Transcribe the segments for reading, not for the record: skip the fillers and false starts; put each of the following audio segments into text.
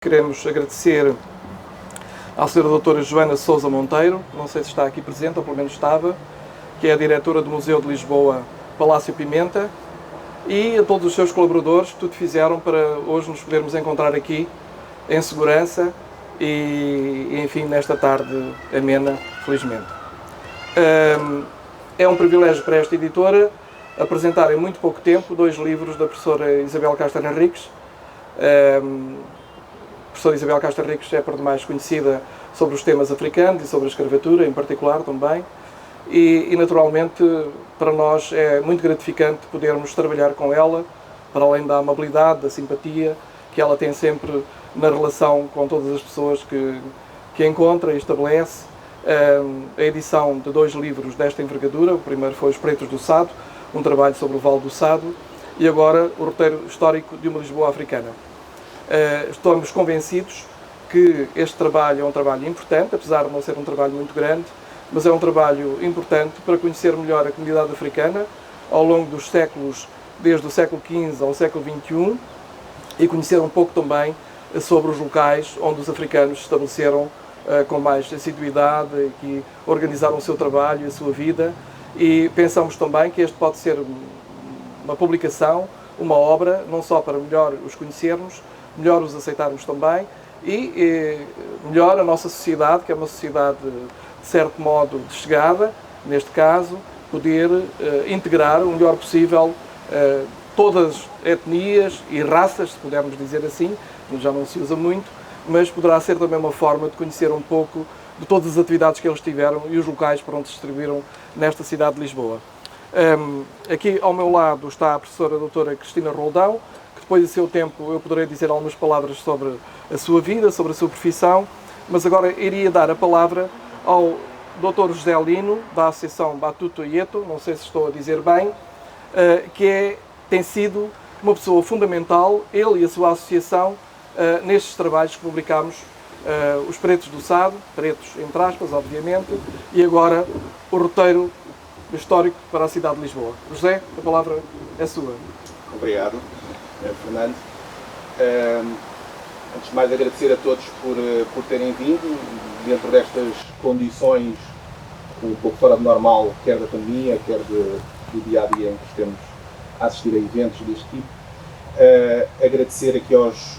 Queremos agradecer à Sra. Doutora Joana Sousa Monteiro, não sei se está aqui presente, ou pelo menos estava, que é a diretora do Museu de Lisboa, Palácio Pimenta, e a todos os seus colaboradores que tudo fizeram para hoje nos podermos encontrar aqui em segurança e enfim, nesta tarde amena, felizmente. É um privilégio para esta editora apresentar em muito pouco tempo 2 livros da professora Isabel Castro Henriques. A professora Isabel Castro Henriques é por demais conhecida sobre os temas africanos e sobre a escravatura em particular também, e naturalmente para nós é muito gratificante podermos trabalhar com ela, para além da amabilidade, da simpatia que ela tem sempre na relação com todas as pessoas que encontra e estabelece. A edição de 2 livros desta envergadura, o primeiro foi Os Pretos do Sado, um trabalho sobre o Vale do Sado, e agora o roteiro histórico de uma Lisboa africana. Estamos convencidos que este trabalho é um trabalho importante, apesar de não ser um trabalho muito grande, mas é um trabalho importante para conhecer melhor a comunidade africana ao longo dos séculos, desde o século XV ao século XXI, e conhecer um pouco também sobre os locais onde os africanos se estabeleceram com mais assiduidade e que organizaram o seu trabalho e a sua vida. E pensamos também que este pode ser uma publicação, uma obra, não só para melhor os conhecermos, melhor os aceitarmos também e melhor a nossa sociedade, que é uma sociedade de certo modo de chegada, neste caso, poder integrar o melhor possível todas as etnias e raças, se pudermos dizer assim, já não se usa muito, mas poderá ser também uma forma de conhecer um pouco de todas as atividades que eles tiveram e os locais para onde se distribuíram nesta cidade de Lisboa. Aqui ao meu lado está a professora doutora Cristina Roldão, que depois, a seu tempo, eu poderei dizer algumas palavras sobre a sua vida, sobre a sua profissão, mas agora iria dar a palavra ao Dr. José Lino, da Associação Batuto Ieto, não sei se estou a dizer bem, que tem sido uma pessoa fundamental, ele e a sua associação, nestes trabalhos que publicámos, Os Pretos do Sado, pretos entre aspas, obviamente, e agora o roteiro histórico para a cidade de Lisboa. José, a palavra é sua. Obrigado, Fernando. Antes de mais, agradecer a todos por terem vindo, dentro destas condições um pouco fora do normal, quer da pandemia, quer do dia-a-dia em que estamos a assistir a eventos deste tipo. Agradecer aqui aos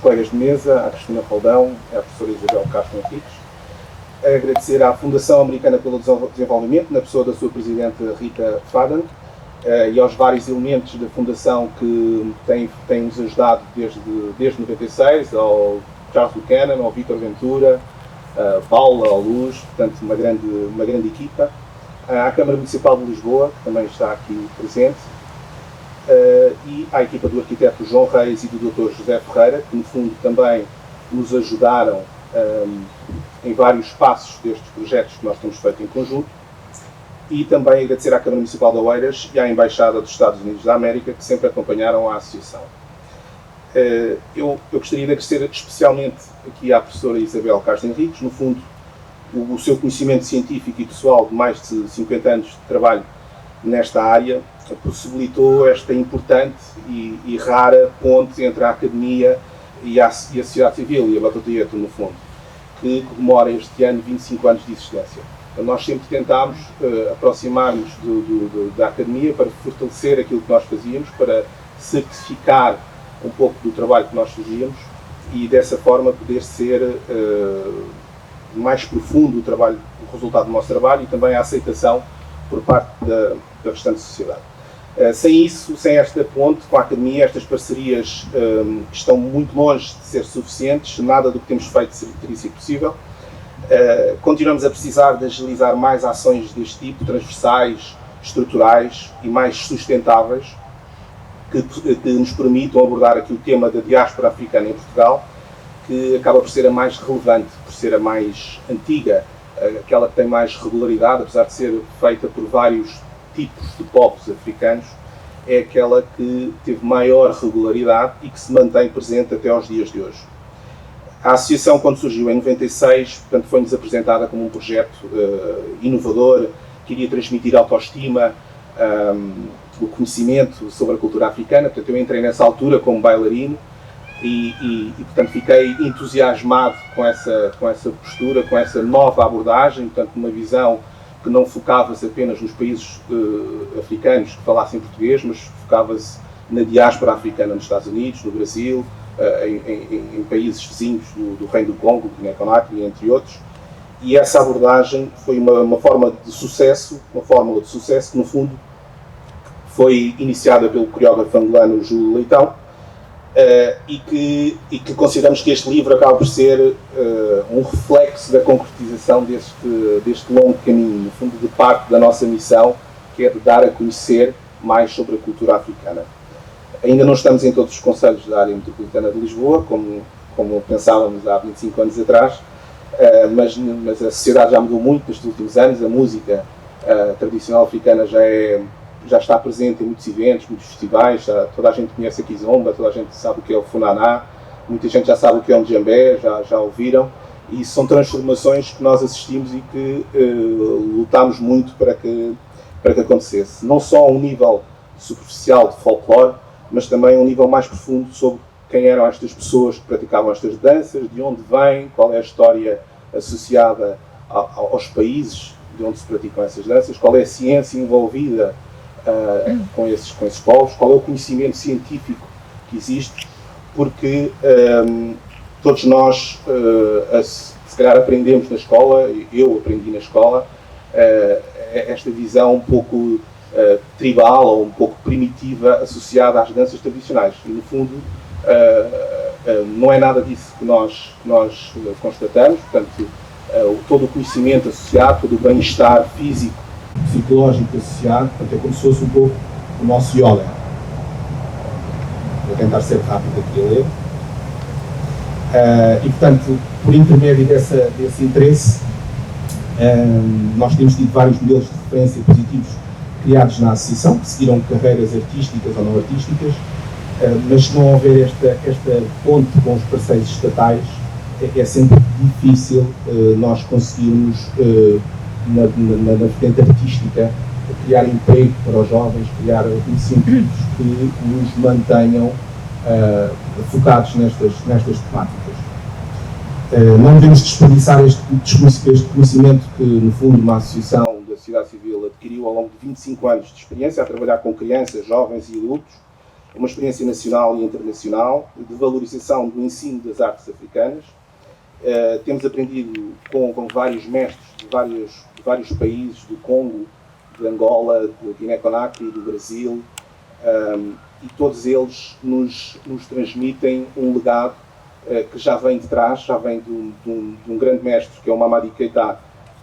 colegas de mesa, à Cristina Roldão, à professora Isabel Castro Henriques. Agradecer à Fundação Americana pelo Desenvolvimento, na pessoa da sua presidente Rita Faden, e aos vários elementos da Fundação que têm-nos ajudado desde 96, ao Charles Buchanan, ao Vítor Ventura, Paula, ao Luz, portanto uma grande equipa. À Câmara Municipal de Lisboa, que também está aqui presente, e à equipa do arquiteto João Reis e do Dr. José Ferreira, que no fundo também nos ajudaram em vários passos destes projetos que nós temos feito em conjunto, e também agradecer à Câmara Municipal de Oeiras e à Embaixada dos Estados Unidos da América, que sempre acompanharam a associação. Eu gostaria de agradecer especialmente aqui à professora Isabel Castro Henriques, no fundo, o seu conhecimento científico e pessoal de mais de 50 anos de trabalho nesta área possibilitou esta importante e rara ponte entre a academia e a sociedade civil, e a Batuto Ieto, no fundo, que comemora este ano 25 anos de existência. Então, nós sempre tentámos aproximar-nos da academia para fortalecer aquilo que nós fazíamos, para certificar um pouco do trabalho que nós fazíamos e dessa forma poder ser mais profundo o resultado do nosso trabalho e também a aceitação por parte da restante sociedade. Sem isso, sem esta ponte com a academia, estas parcerias estão muito longe de ser suficientes, nada do que temos feito teria sido possível. Continuamos a precisar de agilizar mais ações deste tipo, transversais, estruturais e mais sustentáveis, que nos permitam abordar aqui o tema da diáspora africana em Portugal, que acaba por ser a mais relevante, por ser a mais antiga, aquela que tem mais regularidade, apesar de ser feita por vários tipos de povos africanos, é aquela que teve maior regularidade e que se mantém presente até aos dias de hoje. A associação, quando surgiu em 96, portanto, foi-nos apresentada como um projeto inovador, que iria transmitir autoestima, o conhecimento sobre a cultura africana. Portanto, eu entrei nessa altura como bailarino, portanto, fiquei entusiasmado com essa postura, com essa nova abordagem, portanto, uma visão que não focava-se apenas nos países africanos que falassem português, mas focava-se na diáspora africana nos Estados Unidos, no Brasil, em países vizinhos do Reino do Congo, Guiné-Conakry, entre outros. E essa abordagem foi uma fórmula de sucesso que, no fundo, foi iniciada pelo coreógrafo angolano Júlio Leitão, e que consideramos que este livro acaba por ser um reflexo da concretização deste longo caminho, no fundo, de parte da nossa missão, que é de dar a conhecer mais sobre a cultura africana. Ainda não estamos em todos os concelhos da área metropolitana de Lisboa, como pensávamos há 25 anos atrás, mas a sociedade já mudou muito nestes últimos anos. A música tradicional africana já está presente em muitos eventos, muitos festivais. Toda a gente conhece a Kizomba, toda a gente sabe o que é o Funaná, muita gente já sabe o que é o Djambé, já ouviram. E são transformações que nós assistimos e que lutámos muito para que acontecesse. Não só a um nível superficial de folclore, mas também a um nível mais profundo sobre quem eram estas pessoas que praticavam estas danças, de onde vêm, qual é a história associada aos países de onde se praticam essas danças, qual é a ciência envolvida com esses povos, qual é o conhecimento científico que existe, porque todos nós, se calhar, aprendemos na escola, eu aprendi na escola, esta visão um pouco tribal ou um pouco primitiva associada às danças tradicionais. E, no fundo, não é nada disso que nós constatamos. Portanto, todo o conhecimento associado, todo o bem-estar físico, psicológico associado, portanto, é como se fosse um pouco o nosso yoga. Vou tentar ser rápido aqui a ler. E, portanto, por intermédio desse interesse, nós temos tido vários modelos de referência positivos criados na associação, que seguiram carreiras artísticas ou não artísticas, mas se não houver esta ponte com os parceiros estatais, é sempre difícil nós conseguirmos, na vertente artística, criar emprego para os jovens, criar incentivos que nos mantenham focados nestas temáticas. Não devemos desperdiçar este conhecimento que, no fundo, uma associação da sociedade civil adquiriu ao longo de 25 anos de experiência a trabalhar com crianças, jovens e adultos. É uma experiência nacional e internacional de valorização do ensino das artes africanas. Temos aprendido com vários mestres de vários países, do Congo, de Angola, de Guiné-Conakry, do Brasil, e todos eles nos transmitem um legado que já vem de trás, já vem de um grande mestre, que é o Mamadi Keita,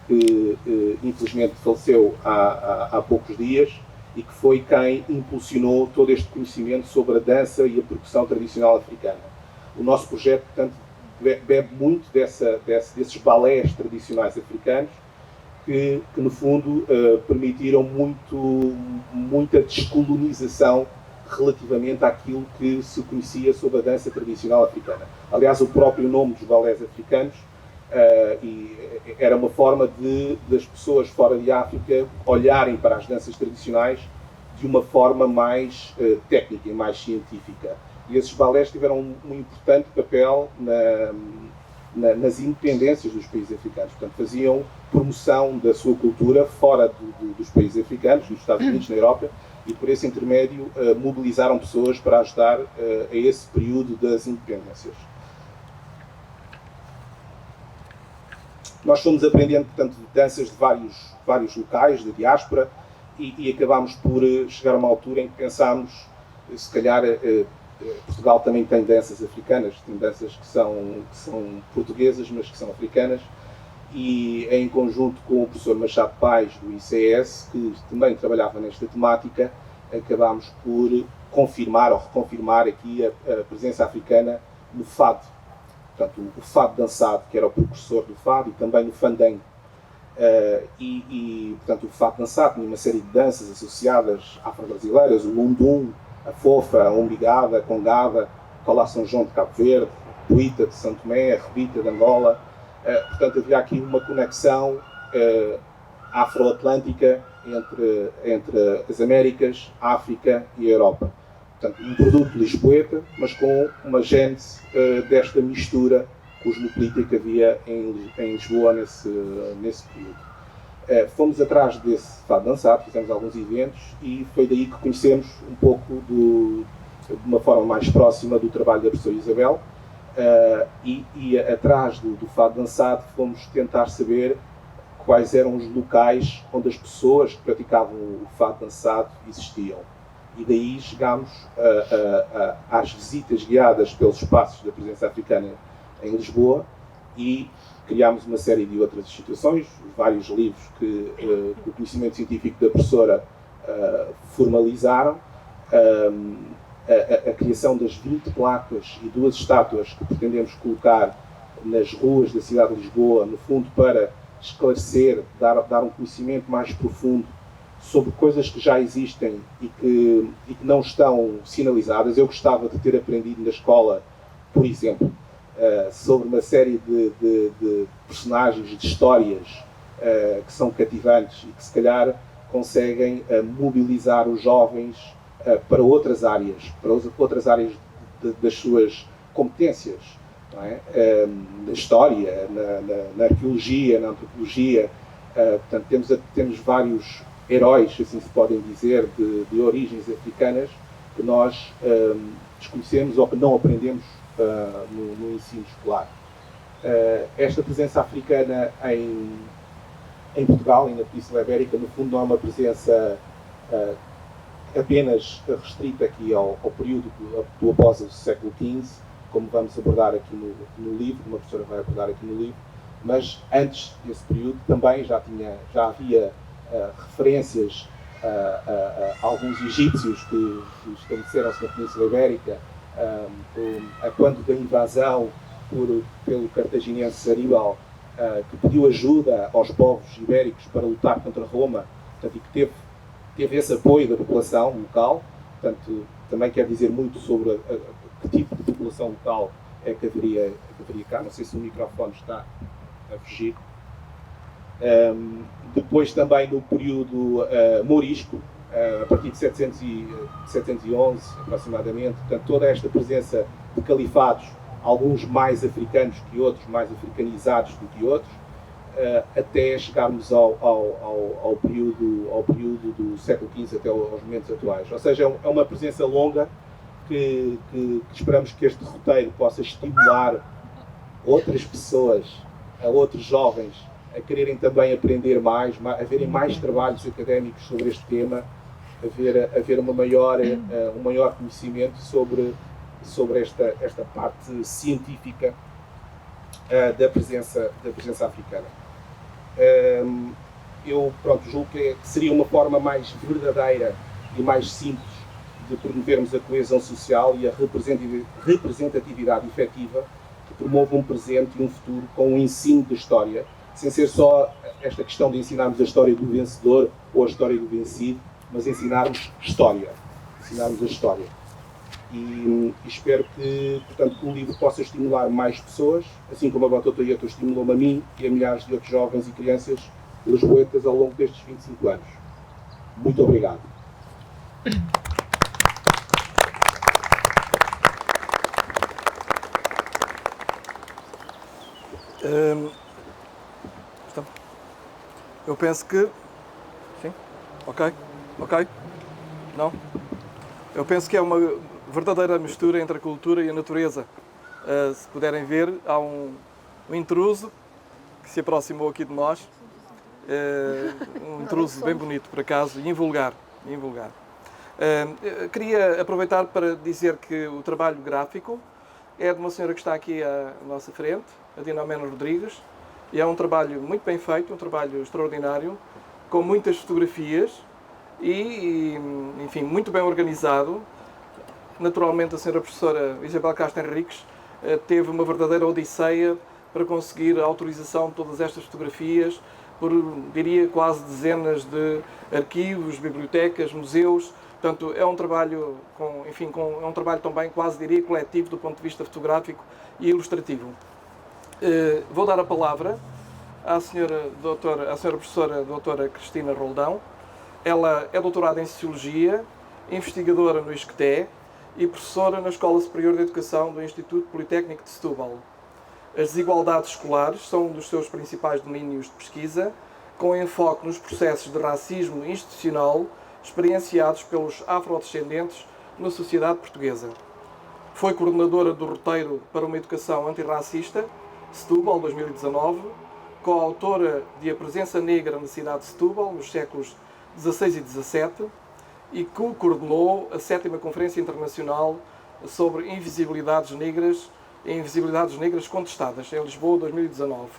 que infelizmente faleceu há poucos dias, e que foi quem impulsionou todo este conhecimento sobre a dança e a percussão tradicional africana. O nosso projeto, portanto, bebe muito desses balés tradicionais africanos que no fundo, permitiram muita descolonização relativamente àquilo que se conhecia sobre a dança tradicional africana. Aliás, o próprio nome dos balés africanos era uma forma das pessoas fora de África olharem para as danças tradicionais de uma forma mais técnica e mais científica. E esses balés tiveram um importante papel nas independências dos países africanos. Portanto, faziam promoção da sua cultura fora dos países africanos, nos Estados Unidos, na Europa, e por esse intermédio mobilizaram pessoas para ajudar a esse período das independências. Nós fomos aprendendo, portanto, danças de vários locais, de diáspora, e acabámos por chegar a uma altura em que pensámos, se calhar, Portugal também tem danças africanas, tem danças que são portuguesas, mas que são africanas, e em conjunto com o professor Machado Paes, do ICS, que também trabalhava nesta temática, acabámos por confirmar ou reconfirmar aqui a presença africana no fado. Portanto, o fado dançado, que era o precursor do fado, e também no fandango. Portanto, o fado dançado tinha uma série de danças associadas afro-brasileiras, o lundum, a fofa, a umbigada, a congada, o Colá São João de Cabo Verde, o Puita de Santo Tomé, a rebita de Angola. Portanto, havia aqui uma conexão afro-atlântica entre as Américas, a África e a Europa. portanto, um produto lisboeta, mas com uma gênese desta mistura cosmopolita que havia em Lisboa nesse período. Fomos atrás desse fado dançado, fizemos alguns eventos e foi daí que conhecemos um pouco de uma forma mais próxima do trabalho da professora Isabel, e atrás do fado dançado fomos tentar saber quais eram os locais onde as pessoas que praticavam o fado dançado existiam. E daí chegámos às visitas guiadas pelos espaços da presença africana em Lisboa e criámos uma série de outras instituições, vários livros que o conhecimento científico da professora formalizaram, a criação das 20 placas e 2 estátuas que pretendemos colocar nas ruas da cidade de Lisboa, no fundo para esclarecer, dar um conhecimento mais profundo sobre coisas que já existem e que não estão sinalizadas. Eu gostava de ter aprendido na escola, por exemplo, sobre uma série de personagens, de histórias que são cativantes e que se calhar conseguem mobilizar os jovens para outras áreas das suas competências, não é? Na história, na arqueologia, na antropologia. Portanto, temos vários heróis, assim se podem dizer, de origens africanas que nós desconhecemos ou que não aprendemos no ensino escolar. Esta presença africana em Portugal e na Península Ibérica, no fundo, não é uma presença apenas restrita aqui ao período do após o século XV, como vamos abordar aqui no livro, uma professora vai abordar aqui no livro, mas antes desse período também já havia referências a alguns egípcios que estabeleceram-se na Península Ibérica, a quando da invasão pelo cartaginense Aníbal, que pediu ajuda aos povos ibéricos para lutar contra Roma, portanto, e que teve esse apoio da população local. Portanto, também quer dizer muito sobre que tipo de população local é que haveria cá. Não sei se o microfone está a fugir. Depois também no período mourisco, a partir de 711 aproximadamente, portanto, toda esta presença de califados, alguns mais africanos que outros, mais africanizados do que outros, até chegarmos ao período do século XV até aos momentos atuais. Ou seja, é uma presença longa que esperamos que este roteiro possa estimular outras pessoas, outros jovens, a quererem também aprender mais, a verem mais trabalhos académicos sobre este tema, haver um maior conhecimento sobre esta parte científica da presença africana. Eu julgo que seria uma forma mais verdadeira e mais simples de promovermos a coesão social e a representatividade efetiva que promova um presente e um futuro com o ensino da história, sem ser só esta questão de ensinarmos a história do vencedor ou a história do vencido, mas ensinarmos a história. E espero que, portanto, que o livro possa estimular mais pessoas, assim como a Batota Ieto estimulou-me a mim e a milhares de outros jovens e crianças lisboetas ao longo destes 25 anos. Muito obrigado. Eu penso que... Sim? Ok? Não? Eu penso que é uma verdadeira mistura entre a cultura e a natureza. Se puderem ver, há um intruso que se aproximou aqui de nós. Um intruso bem bonito, por acaso, e invulgar. Queria aproveitar para dizer que o trabalho gráfico é de uma senhora que está aqui à nossa frente, a Dinamena Rodrigues, e é um trabalho muito bem feito, um trabalho extraordinário, com muitas fotografias e enfim, muito bem organizado. Naturalmente, a senhora professora Isabel Castro Henriques teve uma verdadeira odisseia para conseguir a autorização de todas estas fotografias, por, diria, quase dezenas de arquivos, bibliotecas, museus. Portanto, é um trabalho é um trabalho também, quase diria, coletivo do ponto de vista fotográfico e ilustrativo. Vou dar a palavra à senhora professora doutora Cristina Roldão. Ela é doutorada em Sociologia, investigadora no ISCTE e professora na Escola Superior de Educação do Instituto Politécnico de Setúbal. As desigualdades escolares são um dos seus principais domínios de pesquisa, com enfoque nos processos de racismo institucional experienciados pelos afrodescendentes na sociedade portuguesa. Foi coordenadora do roteiro para uma educação antirracista, Setúbal, 2019, coautora de A Presença Negra na cidade de Setúbal, nos séculos XVI e XVII, e coordenou a 7ª Conferência Internacional sobre Invisibilidades Negras e Invisibilidades Negras Contestadas, em Lisboa, 2019.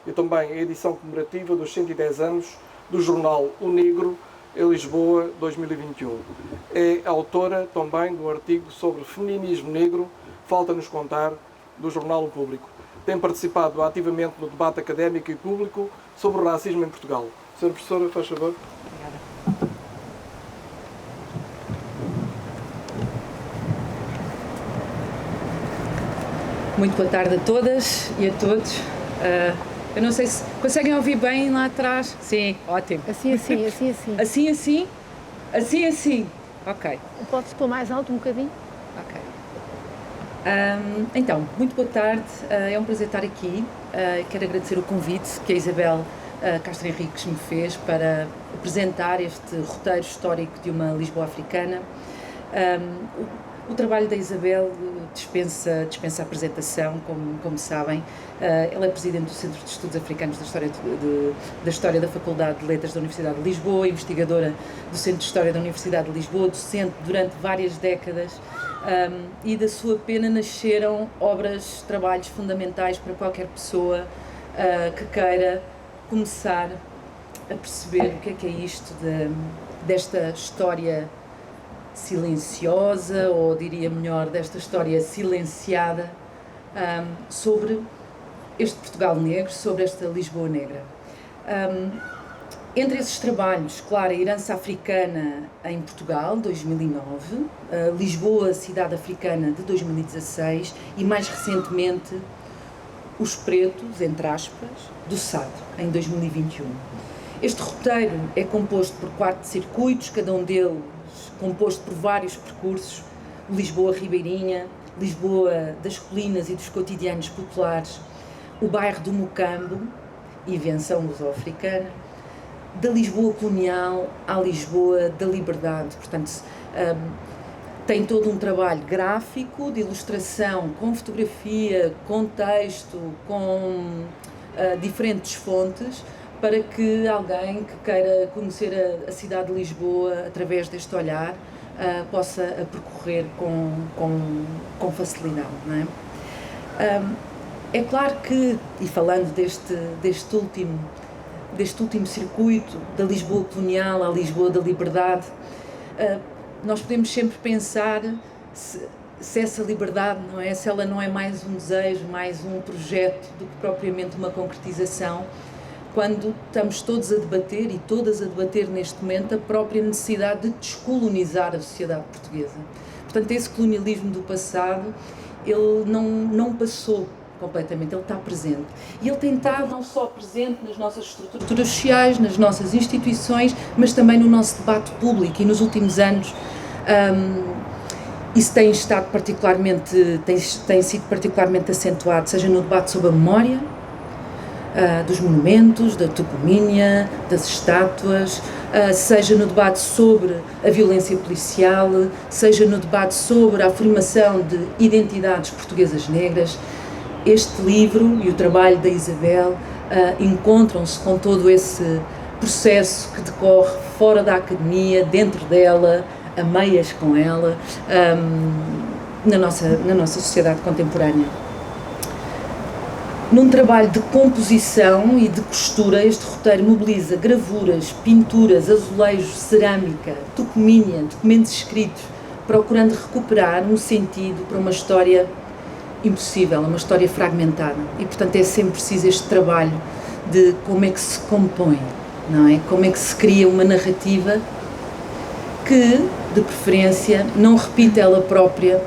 E também a edição comemorativa dos 110 anos do jornal O Negro, em Lisboa, 2021. É autora também do artigo sobre feminismo negro, Falta-nos Contar, do jornal O Público. Tem participado ativamente no debate académico e público sobre o racismo em Portugal. Sra. Professora, faz favor. Obrigada. Muito boa tarde a todas e a todos. Eu não sei se conseguem ouvir bem lá atrás. Sim, ótimo. Assim. Assim. Ok. Pode-se pôr mais alto um bocadinho? Ok. Então, muito boa tarde. É um prazer estar aqui. Quero agradecer o convite que a Isabel Castro Henriques me fez para apresentar este roteiro histórico de uma Lisboa africana. O trabalho da Isabel dispensa apresentação, como sabem. Ela é presidente do Centro de Estudos Africanos da História da Faculdade de Letras da Universidade de Lisboa, investigadora do Centro de História da Universidade de Lisboa, docente durante várias décadas, e da sua pena nasceram obras, trabalhos fundamentais para qualquer pessoa que queira começar a perceber o que é isto desta história silenciosa, ou diria melhor, desta história silenciada, sobre este Portugal negro, sobre esta Lisboa negra. Entre esses trabalhos, claro, a herança africana em Portugal, 2009, Lisboa, cidade africana, de 2016, e mais recentemente, os pretos, entre aspas, do Sado, em 2021. Este roteiro é composto por 4 circuitos, cada um deles composto por vários percursos: Lisboa ribeirinha, Lisboa das colinas e dos cotidianos populares, o bairro do Mocambo, invenção luso-africana, da Lisboa colonial à Lisboa da liberdade. Portanto, tem todo um trabalho gráfico, de ilustração, com fotografia, com texto, com diferentes fontes, para que alguém que queira conhecer a cidade de Lisboa através deste olhar possa a percorrer com facilidade, não é? É claro que, e falando deste último circuito, da Lisboa colonial à Lisboa da liberdade, nós podemos sempre pensar se essa liberdade, não é, se ela não é mais um desejo, mais um projeto do que propriamente uma concretização, quando estamos todos a debater, e todas a debater neste momento, a própria necessidade de descolonizar a sociedade portuguesa. Portanto, esse colonialismo do passado, ele não passou completamente, ele está presente. E ele tem estado não só presente nas nossas estruturas sociais, nas nossas instituições, mas também no nosso debate público. E nos últimos anos isso tem sido particularmente acentuado, seja no debate sobre a memória, dos monumentos, da topomínia, das estátuas, seja no debate sobre a violência policial, seja no debate sobre a afirmação de identidades portuguesas negras. Este livro e o trabalho da Isabel encontram-se com todo esse processo que decorre fora da academia, dentro dela, a meias com ela, na nossa sociedade contemporânea. Num trabalho de composição e de costura, este roteiro mobiliza gravuras, pinturas, azulejos, cerâmica, topomínia, documentos escritos, procurando recuperar um sentido para uma história impossível, uma história fragmentada. E, portanto, é sempre preciso este trabalho de como é que se compõe, não é? Como é que se cria uma narrativa que, de preferência, não repita ela própria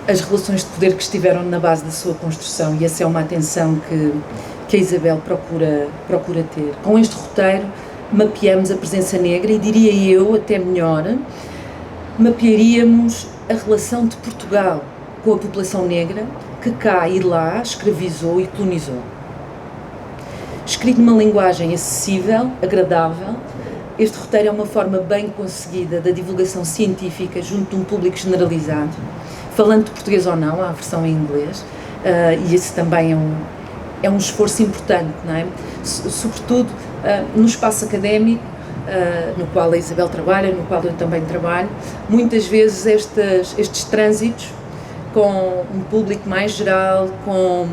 as relações de poder que estiveram na base da sua construção, e essa é uma atenção que a Isabel procura ter. Com este roteiro mapeamos a presença negra, e diria eu, até melhor, mapearíamos a relação de Portugal com a população negra que cá e lá escravizou e colonizou. Escrito numa linguagem acessível, agradável, este roteiro é uma forma bem conseguida da divulgação científica junto de um público generalizado, falando de português ou não, há a versão em inglês, e esse também é um esforço importante, não é? Sobretudo no espaço académico, no qual a Isabel trabalha, no qual eu também trabalho, muitas vezes estes trânsitos com um público mais geral, com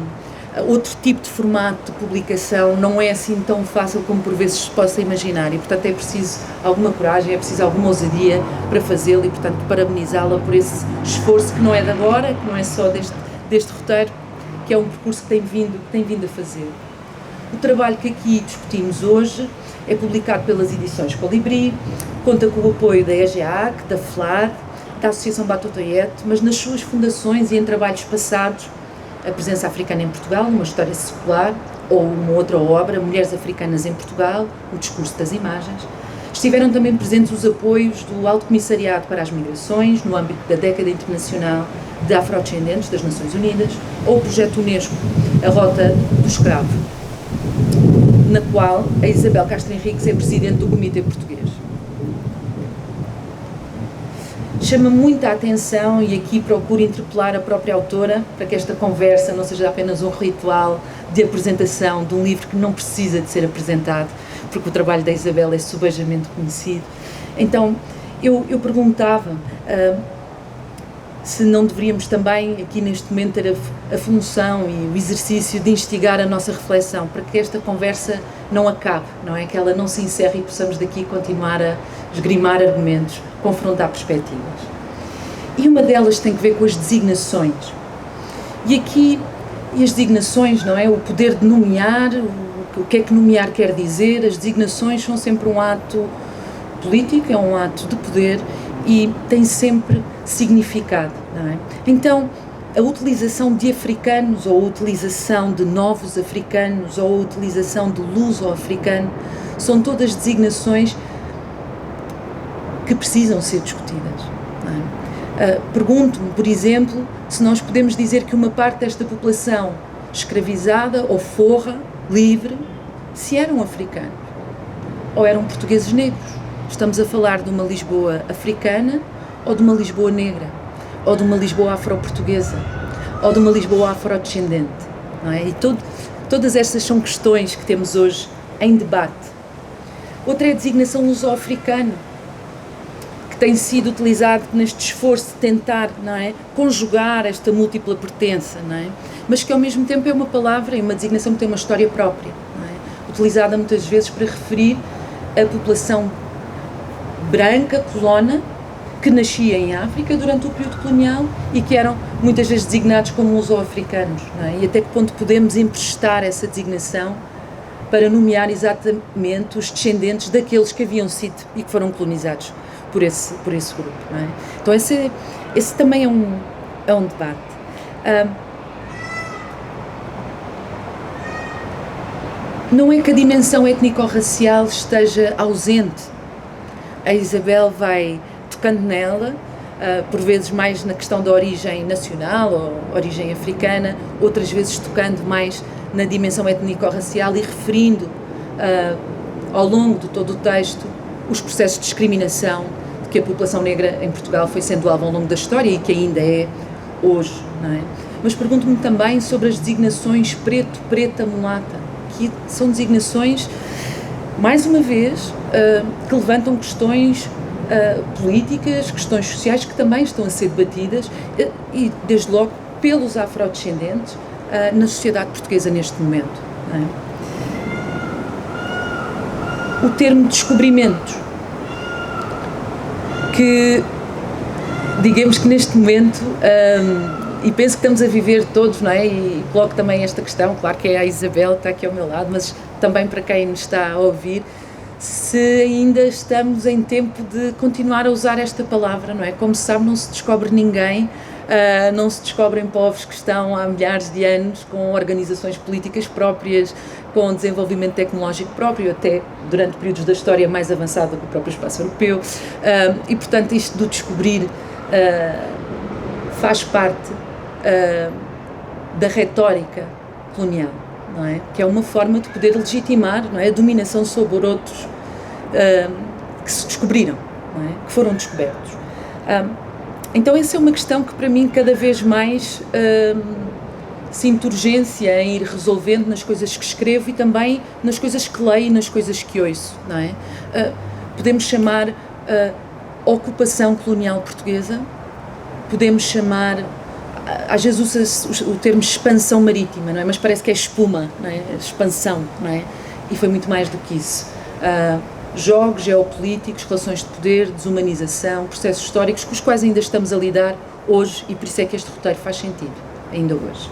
outro tipo de formato de publicação, não é assim tão fácil como por vezes se possa imaginar, e portanto é preciso alguma coragem, é preciso alguma ousadia para fazê-lo, e portanto parabenizá-la por esse esforço que não é de agora, que não é só deste roteiro, que é um percurso que tem vindo a fazer. O trabalho que aqui discutimos hoje é publicado pelas edições Colibri, conta com o apoio da EGEAC, da FLAD, da Associação Batotoiete, mas nas suas fundações e em trabalhos passados, a presença africana em Portugal, uma história secular, ou uma outra obra, Mulheres Africanas em Portugal, o discurso das imagens. Estiveram também presentes os apoios do Alto Comissariado para as Migrações, no âmbito da Década Internacional de Afrodescendentes das Nações Unidas, ou o projeto Unesco, a Rota do Escravo, na qual a Isabel Castro Henriques é presidente do Comitê Português. Chama muita atenção, e aqui procuro interpelar a própria autora, para que esta conversa não seja apenas um ritual de apresentação de um livro que não precisa de ser apresentado, porque o trabalho da Isabel é subejamente conhecido. Então, eu perguntava se não deveríamos também, aqui neste momento, ter a função e o exercício de instigar a nossa reflexão, para que esta conversa não acabe, não é? Que ela não se encerre e possamos daqui continuar a esgrimar argumentos, confrontar perspectivas. E uma delas tem que ver com as designações. E aqui, as designações, não é? O poder de nomear, o que é que nomear quer dizer, as designações são sempre um ato político, é um ato de poder e tem sempre significado, não é? Então, a utilização de africanos, ou a utilização de novos africanos, ou a utilização de luso-africano, são todas designações que precisam ser discutidas, não é? Pergunto-me, por exemplo, se nós podemos dizer que uma parte desta população escravizada ou forra, livre, se eram africanos ou eram portugueses negros. Estamos a falar de uma Lisboa africana ou de uma Lisboa negra, ou de uma Lisboa afro-portuguesa, ou de uma Lisboa afrodescendente, não é? E todas estas são questões que temos hoje em debate. Outra é a designação luso-africano, que tem sido utilizado neste esforço de tentar, não é, conjugar esta múltipla pertença, não é? Mas que ao mesmo tempo é uma palavra e uma designação que tem uma história própria, não é? Utilizada muitas vezes para referir a população branca, colona, que nascia em África durante o período colonial e que eram muitas vezes designados como luso-africanos, não é? E até que ponto podemos emprestar essa designação para nomear exatamente os descendentes daqueles que haviam sido e que foram colonizados por esse grupo, não é? Então esse também é um debate. Não é que a dimensão étnico-racial esteja ausente. A Isabel vai tocando nela, por vezes mais na questão da origem nacional ou origem africana, outras vezes tocando mais na dimensão étnico-racial e referindo ao longo de todo o texto os processos de discriminação de que a população negra em Portugal foi sendo alvo ao longo da história e que ainda é hoje, não é? Mas pergunto-me também sobre as designações preto, preta, mulata, que são designações, mais uma vez, que levantam questões políticas, questões sociais que também estão a ser debatidas e, desde logo, pelos afrodescendentes na sociedade portuguesa neste momento, não é? O termo descobrimentos, que digamos que neste momento, e penso que estamos a viver todos, não é? E coloco também esta questão, claro que é a Isabel que está aqui ao meu lado, mas também para quem nos está a ouvir, se ainda estamos em tempo de continuar a usar esta palavra, não é? Como se sabe, não se descobre ninguém, não se descobrem povos que estão há milhares de anos com organizações políticas próprias, com desenvolvimento tecnológico próprio, até durante períodos da história mais avançado do que o próprio espaço europeu, e portanto isto do descobrir faz parte da retórica colonial, não é? Que é uma forma de poder legitimar, não é, a dominação sobre outros que se descobriram, não é? Que foram descobertos. Então essa é uma questão que para mim cada vez mais sinto urgência em ir resolvendo nas coisas que escrevo e também nas coisas que leio e nas coisas que ouço, não é? Podemos chamar ocupação colonial portuguesa, podemos chamar, às vezes usa-se o termo expansão marítima, não é? Mas parece que é espuma, não é? Expansão, não é? E foi muito mais do que isso. Jogos geopolíticos, relações de poder, desumanização, processos históricos com os quais ainda estamos a lidar hoje e por isso é que este roteiro faz sentido, ainda hoje.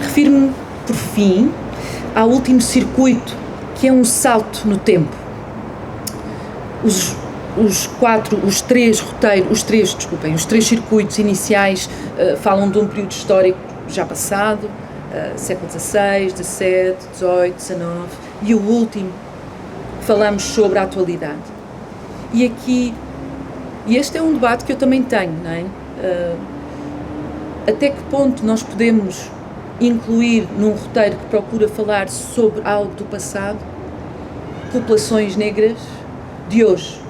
Refiro-me, por fim, ao último circuito, que é um salto no tempo. Os três circuitos iniciais falam de um período histórico já passado, século XVI, XVII, XVIII, XIX, e o último falamos sobre a atualidade. E este é um debate que eu também tenho, não é? Até que ponto nós podemos incluir num roteiro que procura falar sobre algo do passado, populações negras de hoje.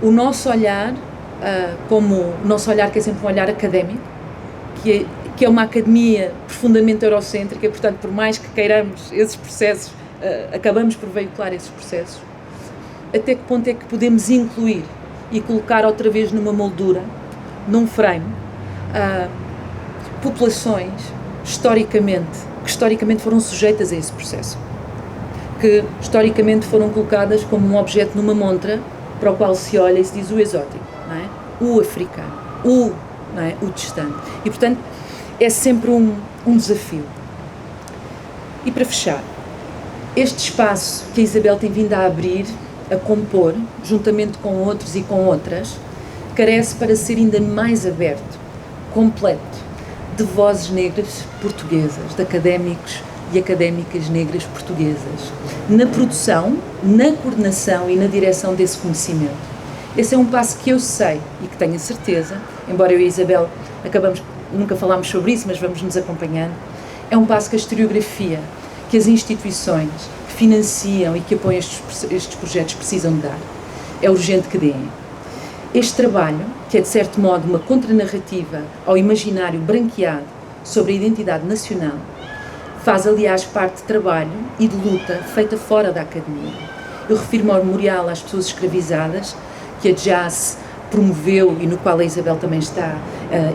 O nosso olhar, que é sempre um olhar académico, que é uma academia profundamente eurocêntrica, portanto, por mais que queiramos esses processos, acabamos por veicular esses processos. Até que ponto é que podemos incluir e colocar outra vez numa moldura, num frame, populações que historicamente foram sujeitas a esse processo, que historicamente foram colocadas como um objeto numa montra para o qual se olha e se diz o exótico, não é? O africano, não é? O distante. E, portanto, é sempre um desafio. E para fechar, este espaço que a Isabel tem vindo a abrir, a compor, juntamente com outros e com outras, carece para ser ainda mais aberto, completo, de vozes negras portuguesas, de académicos e académicas negras portuguesas, na produção, na coordenação e na direção desse conhecimento. Esse é um passo que eu sei e que tenho a certeza, embora eu e a Isabel nunca falámos sobre isso, mas vamos nos acompanhando, é um passo que a historiografia, que as instituições que financiam e que apoiam estes projetos precisam de dar. É urgente que deem. Este trabalho, que é de certo modo uma contranarrativa ao imaginário branqueado sobre a identidade nacional, faz aliás parte de trabalho e de luta feita fora da academia. Eu refiro-me ao memorial às pessoas escravizadas, que a JAS promoveu e no qual a Isabel também está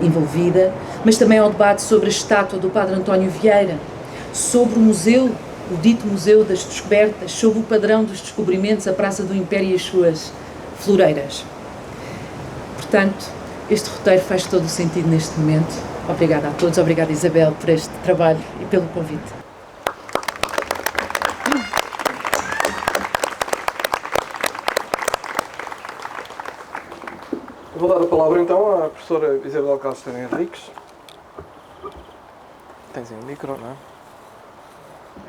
envolvida, mas também ao debate sobre a estátua do Padre António Vieira, sobre o museu, o dito Museu das Descobertas, sobre o padrão dos descobrimentos, a Praça do Império e as suas floreiras. Portanto, este roteiro faz todo o sentido neste momento. Obrigada a todos, obrigada Isabel por este trabalho e pelo convite. Vou dar a palavra então à professora Isabel Castro Henriques. Tens aí um micro, não é?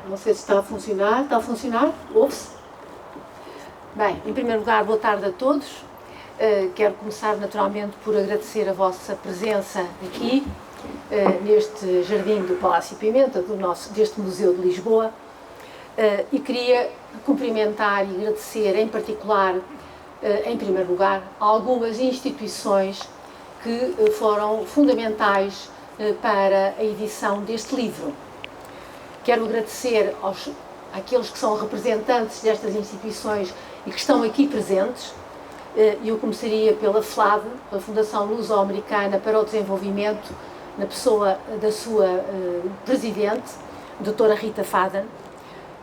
Não sei se está a funcionar. Está a funcionar? Ouve-se? Bem, em primeiro lugar, boa tarde a todos. Quero começar naturalmente por agradecer a vossa presença aqui, neste jardim do Palácio Pimenta, deste Museu de Lisboa, e queria cumprimentar e agradecer em particular, em primeiro lugar, algumas instituições que foram fundamentais para a edição deste livro. Quero agradecer àqueles que são representantes destas instituições e que estão aqui presentes. Eu começaria pela FLAD, a Fundação Luso-Americana para o Desenvolvimento, na pessoa da sua presidente, doutora Rita Faden.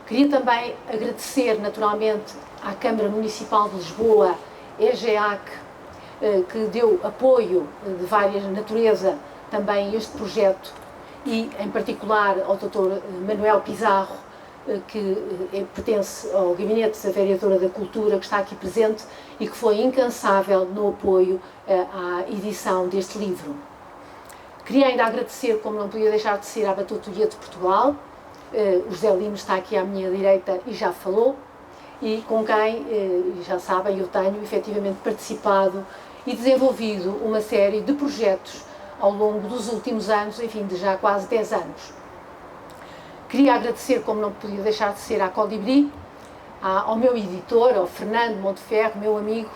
Queria também agradecer, naturalmente, à Câmara Municipal de Lisboa, EGEAC, que deu apoio de várias natureza também a este projeto, e, em particular, ao Dr. Manuel Pizarro, que pertence ao Gabinete da Vereadora da Cultura, que está aqui presente e que foi incansável no apoio à edição deste livro. Queria ainda agradecer, como não podia deixar de ser, à Batutoria de Portugal. O José Lima está aqui à minha direita e já falou, e com quem, já sabem, eu tenho efetivamente participado e desenvolvido uma série de projetos ao longo dos últimos anos, enfim, de já quase 10 anos. Queria agradecer, como não podia deixar de ser, à Colibri, ao meu editor, ao Fernando Monteferro, meu amigo,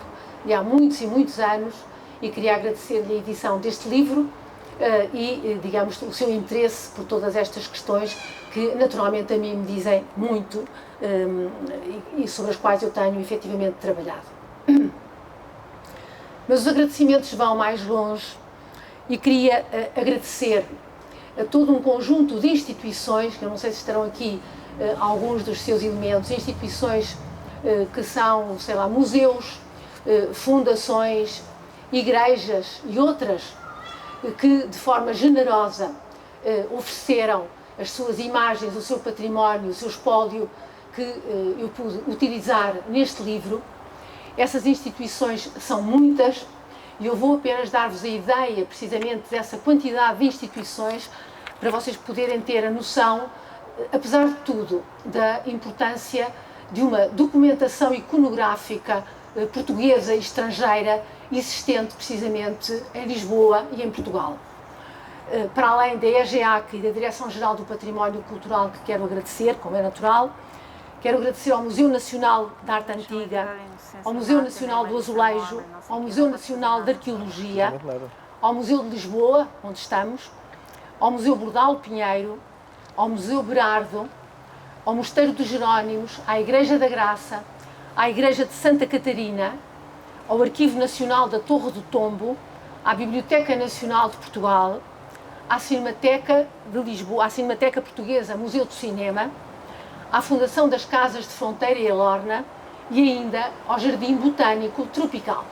de há muitos e muitos anos, e queria agradecer-lhe a edição deste livro e, digamos, o seu interesse por todas estas questões que, naturalmente, a mim me dizem muito e sobre as quais eu tenho, efetivamente, trabalhado. Mas os agradecimentos vão mais longe e queria agradecer a todo um conjunto de instituições, que eu não sei se estarão aqui alguns dos seus elementos, instituições que são, sei lá, museus, fundações, igrejas e outras que de forma generosa ofereceram as suas imagens, o seu património, o seu espólio que eu pude utilizar neste livro. Essas instituições são muitas e eu vou apenas dar-vos a ideia precisamente dessa quantidade de instituições para vocês poderem ter a noção, apesar de tudo, da importância de uma documentação iconográfica portuguesa e estrangeira existente precisamente em Lisboa e em Portugal. Para além da EGEAC e da Direção-Geral do Património Cultural, que quero agradecer, como é natural, quero agradecer ao Museu Nacional da Arte Antiga, ao Museu Nacional do Azulejo, ao Museu Nacional de Arqueologia, ao Museu de Lisboa, onde estamos, ao Museu Bordal Pinheiro, ao Museu Berardo, ao Mosteiro dos Jerónimos, à Igreja da Graça, à Igreja de Santa Catarina, ao Arquivo Nacional da Torre do Tombo, à Biblioteca Nacional de Portugal, à Cinemateca de Lisboa, à Cinemateca Portuguesa, Museu do Cinema, à Fundação das Casas de Fronteira e Elorna e ainda ao Jardim Botânico Tropical.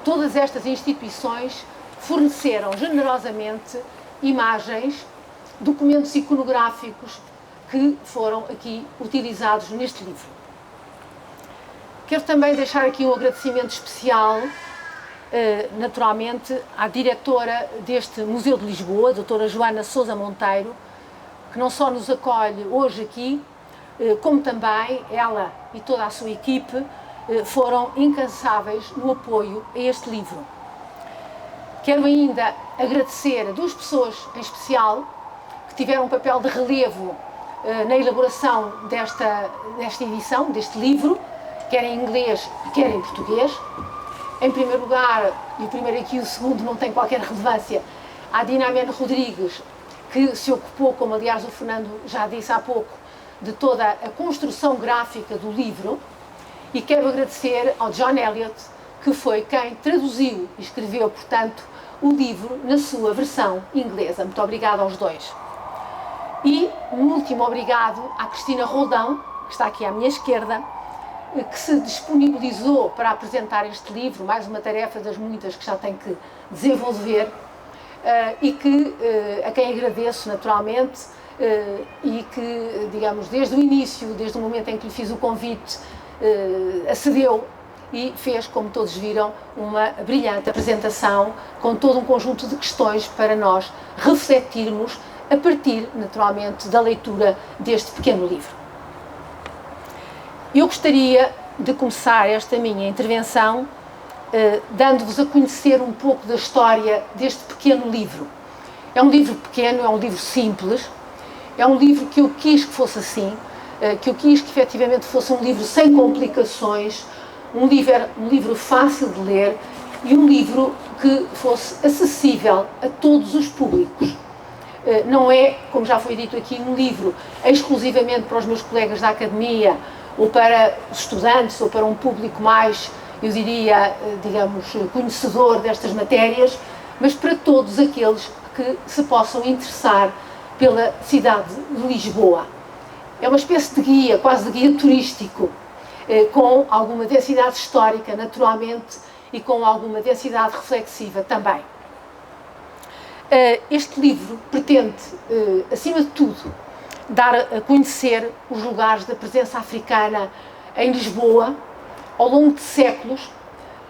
Todas estas instituições forneceram generosamente imagens, documentos iconográficos que foram aqui utilizados neste livro. Quero também deixar aqui um agradecimento especial, naturalmente, à diretora deste Museu de Lisboa, a doutora Joana Sousa Monteiro, que não só nos acolhe hoje aqui, como também ela e toda a sua equipe foram incansáveis no apoio a este livro. Quero ainda agradecer a duas pessoas em especial que tiveram um papel de relevo na elaboração desta edição, deste livro, quer em inglês, quer em português. Em primeiro lugar, e o primeiro aqui e o segundo não tem qualquer relevância, a Dinamene Rodrigues, que se ocupou, como aliás o Fernando já disse há pouco, de toda a construção gráfica do livro, e quero agradecer ao John Elliott, que foi quem traduziu e escreveu, portanto, o livro na sua versão inglesa. Muito obrigada aos dois. E um último obrigado à Cristina Roldão, que está aqui à minha esquerda, que se disponibilizou para apresentar este livro, mais uma tarefa das muitas que já tem que desenvolver, e que, a quem agradeço naturalmente, e que, digamos, desde o início, desde o momento em que lhe fiz o convite, acedeu e fez, como todos viram, uma brilhante apresentação com todo um conjunto de questões para nós refletirmos a partir, naturalmente, da leitura deste pequeno livro. Eu gostaria de começar esta minha intervenção dando-vos a conhecer um pouco da história deste pequeno livro. É um livro pequeno, é um livro simples, é um livro que eu quis que fosse assim, que eu quis que efetivamente fosse um livro sem complicações, um livro fácil de ler e um livro que fosse acessível a todos os públicos. Não é, como já foi dito aqui, um livro exclusivamente para os meus colegas da academia ou para os estudantes ou para um público mais, eu diria, digamos, conhecedor destas matérias, mas para todos aqueles que se possam interessar pela cidade de Lisboa. É uma espécie de guia, quase de guia turístico, com alguma densidade histórica, naturalmente, e com alguma densidade reflexiva também. Este livro pretende, acima de tudo, dar a conhecer os lugares da presença africana em Lisboa ao longo de séculos,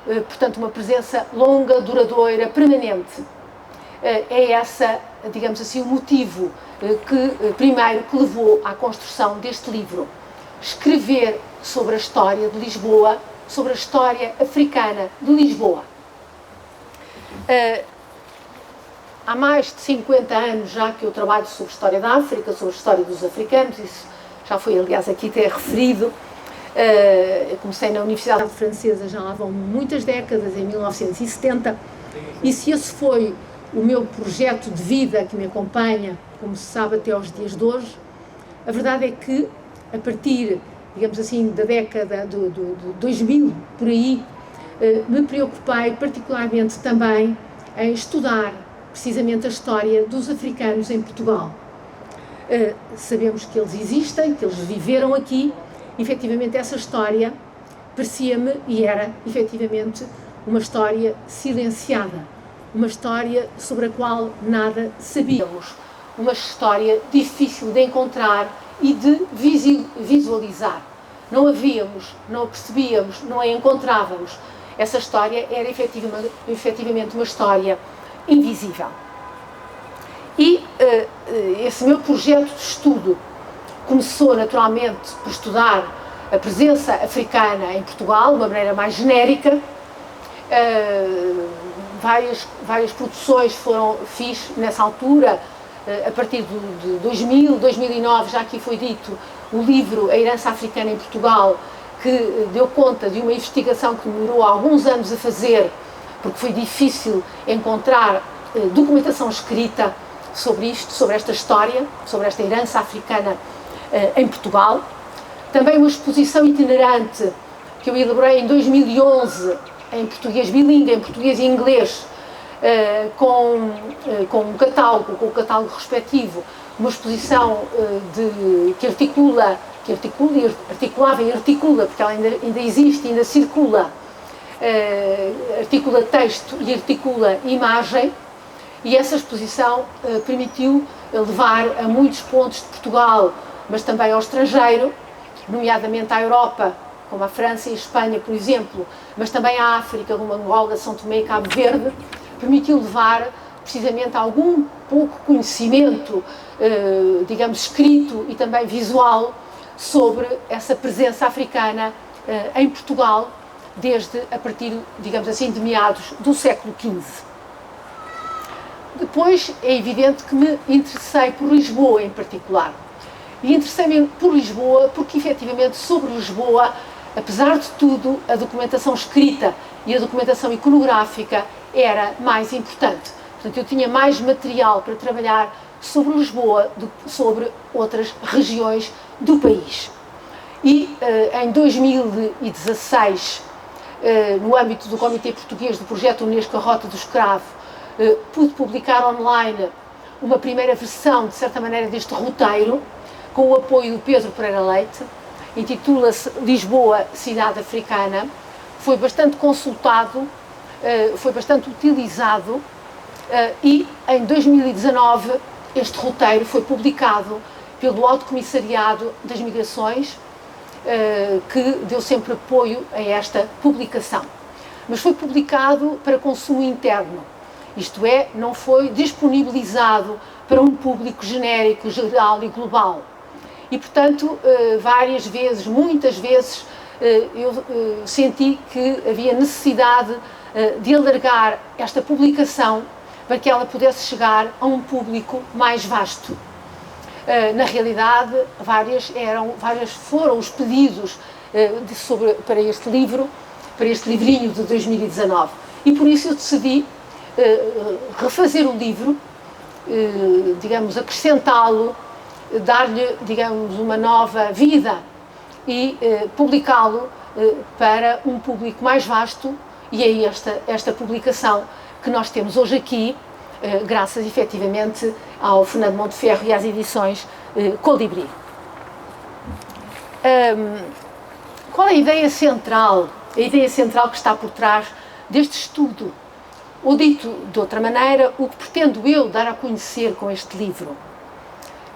portanto, uma presença longa, duradoura, permanente. É essa, digamos assim, o motivo primeiro que levou à construção deste livro. Escrever sobre a história de Lisboa, sobre a história africana de Lisboa. Há mais de 50 anos já que eu trabalho sobre a história da África, sobre a história dos africanos, isso já foi, aliás, aqui até referido. Eu comecei na Universidade Francesa já lá vão muitas décadas, em 1970, e se esse foi o meu projeto de vida que me acompanha, como se sabe, até aos dias de hoje, a verdade é que, a partir, digamos assim, da década de 2000, por aí, me preocupei particularmente também em estudar precisamente a história dos africanos em Portugal. Sabemos que eles existem, que eles viveram aqui. Efetivamente, essa história parecia-me e era, efetivamente, uma história silenciada, uma história sobre a qual nada sabíamos, uma história difícil de encontrar e de visualizar. Não a víamos, não a percebíamos, não a encontrávamos. Essa história era efetivamente uma história invisível. E esse meu projeto de estudo começou naturalmente por estudar a presença africana em Portugal, de uma maneira mais genérica. Várias produções fiz nessa altura, a partir de 2000, 2009, já aqui foi dito, o livro A Herança Africana em Portugal, que deu conta de uma investigação que demorou alguns anos a fazer, porque foi difícil encontrar documentação escrita sobre isto, sobre esta história, sobre esta herança africana em Portugal. Também uma exposição itinerante que eu elaborei em 2011, em português bilingue, em português e inglês, com um catálogo, com o catálogo respectivo, uma exposição que articulava e articula, porque ela ainda existe, ainda circula, articula texto e articula imagem, e essa exposição permitiu levar a muitos pontos de Portugal, mas também ao estrangeiro, nomeadamente à Europa, como a França e a Espanha, por exemplo, mas também à África, como Angola, São Tomé e Cabo Verde, permitiu levar precisamente algum pouco conhecimento, digamos, escrito e também visual, sobre essa presença africana em Portugal, a partir, digamos assim, de meados do século XV. Depois, é evidente que me interessei por Lisboa em particular. E interessei-me por Lisboa porque, efetivamente, sobre Lisboa, apesar de tudo, a documentação escrita e a documentação iconográfica era mais importante. Portanto, eu tinha mais material para trabalhar sobre Lisboa do que sobre outras regiões do país. E em 2016, no âmbito do Comitê Português do Projeto Unesco A Rota do Escravo, pude publicar online uma primeira versão, de certa maneira, deste roteiro, com o apoio do Pedro Pereira Leite. Intitula-se Lisboa, Cidade Africana. Foi bastante consultado, foi bastante utilizado, e em 2019 este roteiro foi publicado pelo Alto Comissariado das Migrações, que deu sempre apoio a esta publicação. Mas foi publicado para consumo interno, isto é, não foi disponibilizado para um público genérico, geral e global. E, portanto, várias vezes, muitas vezes, eu senti que havia necessidade de alargar esta publicação para que ela pudesse chegar a um público mais vasto. Na realidade, vários foram os pedidos para este livro, para este livrinho de 2019. E por isso eu decidi refazer o livro, digamos, acrescentá-lo, dar-lhe, digamos, uma nova vida e publicá-lo para um público mais vasto, e é esta publicação que nós temos hoje aqui, graças efetivamente ao Fernando Monteferro e às edições Colibri. Qual é a ideia central? A ideia central que está por trás deste estudo? Ou dito de outra maneira, o que pretendo eu dar a conhecer com este livro?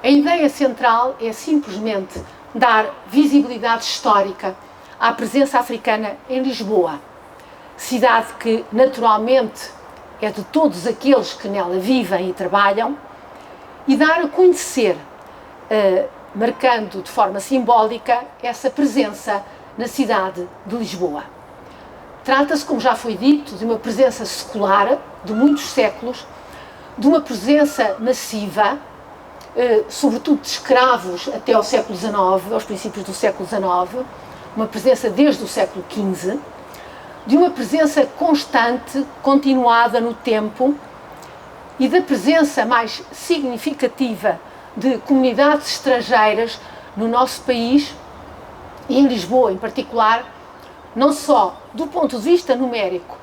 A ideia central é simplesmente dar visibilidade histórica à presença africana em Lisboa, cidade que naturalmente é de todos aqueles que nela vivem e trabalham, e dar a conhecer, marcando de forma simbólica essa presença na cidade de Lisboa. Trata-se, como já foi dito, de uma presença secular de muitos séculos, de uma presença massiva, sobretudo de escravos até ao século XIX, aos princípios do século XIX, uma presença desde o século XV, de uma presença constante, continuada no tempo, e da presença mais significativa de comunidades estrangeiras no nosso país e em Lisboa em particular, não só do ponto de vista numérico,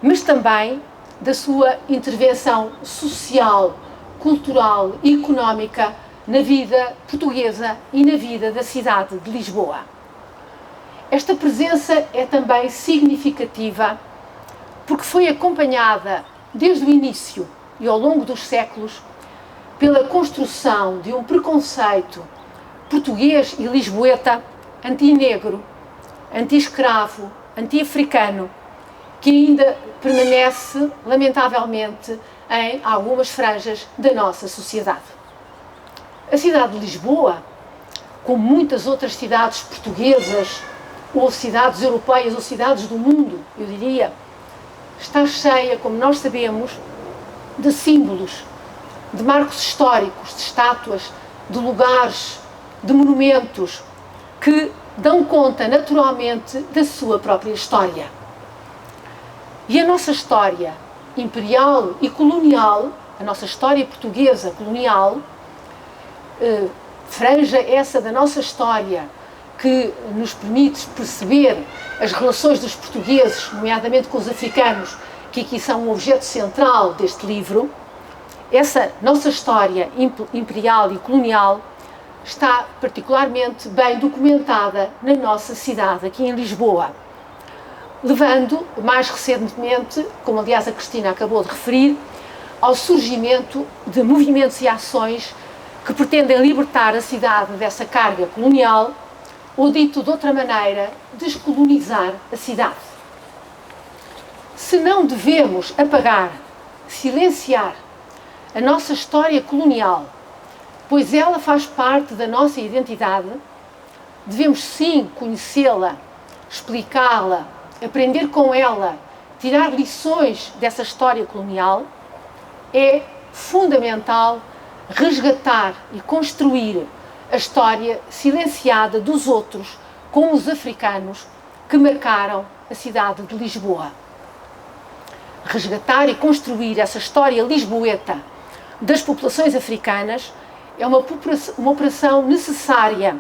mas também da sua intervenção social, cultural e económica na vida portuguesa e na vida da cidade de Lisboa. Esta presença é também significativa porque foi acompanhada desde o início e ao longo dos séculos pela construção de um preconceito português e lisboeta anti-negro, anti-escravo, anti-africano, que ainda permanece, lamentavelmente, em algumas franjas da nossa sociedade. A cidade de Lisboa, como muitas outras cidades portuguesas, ou cidades europeias, ou cidades do mundo, eu diria, está cheia, como nós sabemos, de símbolos, de marcos históricos, de estátuas, de lugares, de monumentos, que dão conta naturalmente da sua própria história. E a nossa história imperial e colonial, a nossa história portuguesa colonial, franja essa da nossa história que nos permite perceber as relações dos portugueses, nomeadamente com os africanos, que aqui são um objeto central deste livro. Essa nossa história imperial e colonial está particularmente bem documentada na nossa cidade, aqui em Lisboa, levando mais recentemente, como aliás a Cristina acabou de referir, ao surgimento de movimentos e ações que pretendem libertar a cidade dessa carga colonial, ou dito de outra maneira, descolonizar a cidade. Se não devemos apagar, silenciar a nossa história colonial, pois ela faz parte da nossa identidade, devemos sim conhecê-la, explicá-la, aprender com ela, tirar lições dessa história colonial. É fundamental resgatar e construir a história silenciada dos outros, como os africanos que marcaram a cidade de Lisboa. Resgatar e construir essa história lisboeta das populações africanas é uma operação necessária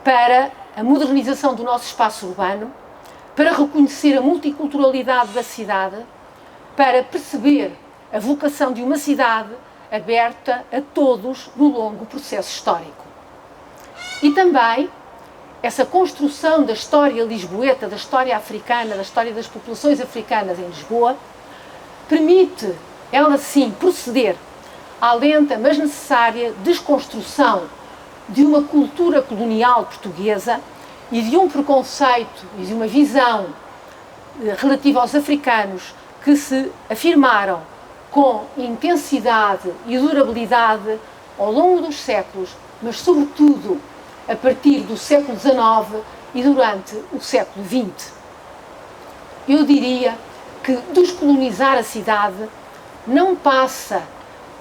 para a modernização do nosso espaço urbano, para reconhecer a multiculturalidade da cidade, para perceber a vocação de uma cidade aberta a todos no longo processo histórico. E também essa construção da história lisboeta, da história africana, da história das populações africanas em Lisboa, permite, ela sim, proceder à lenta, mas necessária desconstrução de uma cultura colonial portuguesa e de um preconceito e de uma visão relativa aos africanos que se afirmaram com intensidade e durabilidade ao longo dos séculos, mas sobretudo a partir do século XIX e durante o século XX. Eu diria que descolonizar a cidade não passa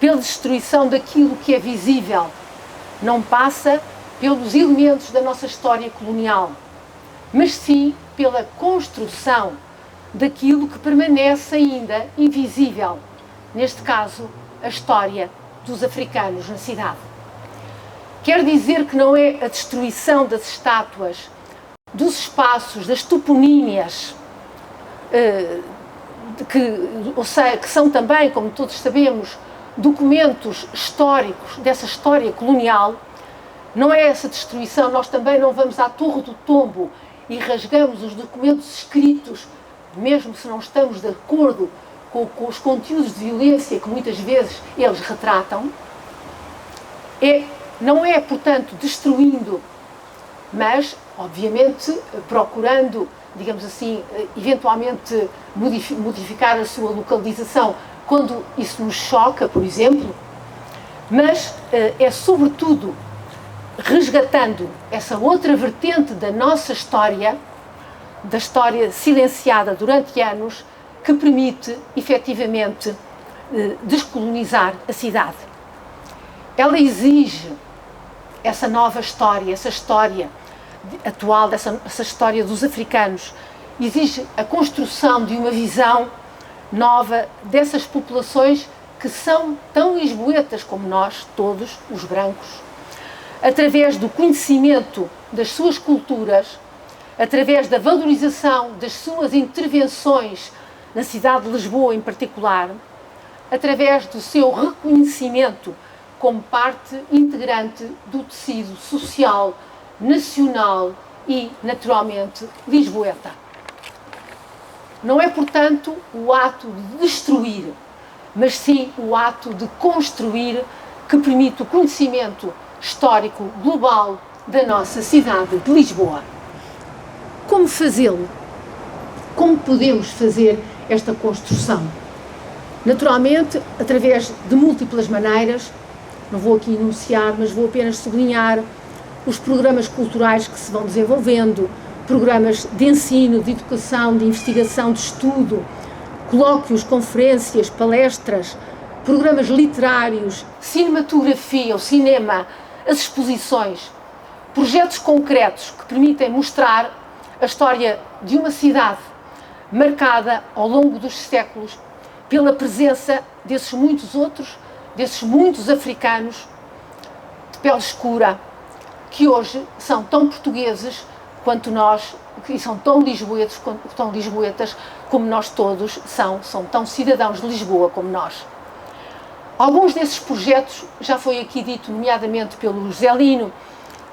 pela destruição daquilo que é visível, não passa pelos elementos da nossa história colonial, mas sim pela construção daquilo que permanece ainda invisível, neste caso, a história dos africanos na cidade. Quer dizer que não é a destruição das estátuas, dos espaços, das toponímias, que são também, como todos sabemos, documentos históricos dessa história colonial. Não é essa destruição, nós também não vamos à Torre do Tombo e rasgamos os documentos escritos, mesmo se não estamos de acordo com os conteúdos de violência que muitas vezes eles retratam. Não é, portanto, destruindo, mas, obviamente, procurando, digamos assim, eventualmente modificar a sua localização quando isso nos choca, por exemplo, mas é sobretudo resgatando essa outra vertente da nossa história da história silenciada durante anos que permite, efetivamente, descolonizar a cidade. Ela exige essa nova história, essa história atual, essa história dos africanos, exige a construção de uma visão nova dessas populações que são tão lisboetas como nós, todos os brancos, através do conhecimento das suas culturas, através da valorização das suas intervenções na cidade de Lisboa em particular, através do seu reconhecimento como parte integrante do tecido social, nacional e, naturalmente, lisboeta. Não é, portanto, o ato de destruir, mas sim o ato de construir que permite o conhecimento histórico global da nossa cidade de Lisboa. Como fazê-lo? Como podemos fazer esta construção? Naturalmente, através de múltiplas maneiras. Não vou aqui enunciar, mas vou apenas sublinhar os programas culturais que se vão desenvolvendo, programas de ensino, de educação, de investigação, de estudo, colóquios, conferências, palestras, programas literários, cinematografia, o cinema, as exposições, projetos concretos que permitem mostrar a história de uma cidade marcada ao longo dos séculos pela presença desses muitos africanos de pele escura, que hoje são tão portugueses quanto nós, e são tão lisboetas como nós todos, são tão cidadãos de Lisboa como nós. Alguns desses projetos, já foi aqui dito, nomeadamente pelo José Lino,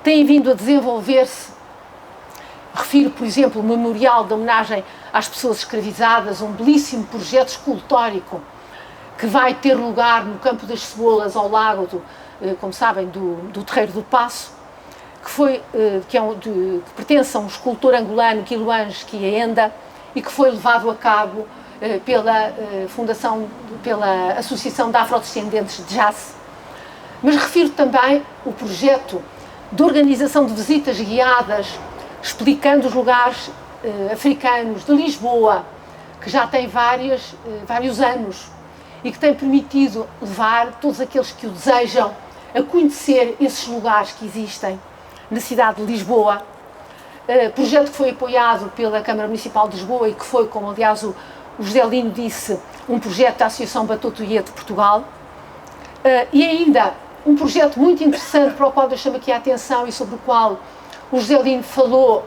têm vindo a desenvolver-se. Refiro, por exemplo, o Memorial de Homenagem às Pessoas Escravizadas, um belíssimo projeto escultórico que vai ter lugar no Campo das Cebolas, ao lado, como sabem, do Terreiro do Paço, que pertence a um escultor angolano, Quiluange Quiaenda, e que foi levado a cabo pela pela Associação de Afrodescendentes de Jace. Mas refiro também o projeto de organização de visitas guiadas, explicando os lugares africanos de Lisboa, que já tem vários anos e que tem permitido levar todos aqueles que o desejam a conhecer esses lugares que existem na cidade de Lisboa. Projeto que foi apoiado pela Câmara Municipal de Lisboa e que foi, como aliás o José Lino disse, um projeto da Associação Batuatuiê de Portugal. E ainda um projeto muito interessante para o qual eu chamo aqui a atenção e sobre o qual o José Lino falou,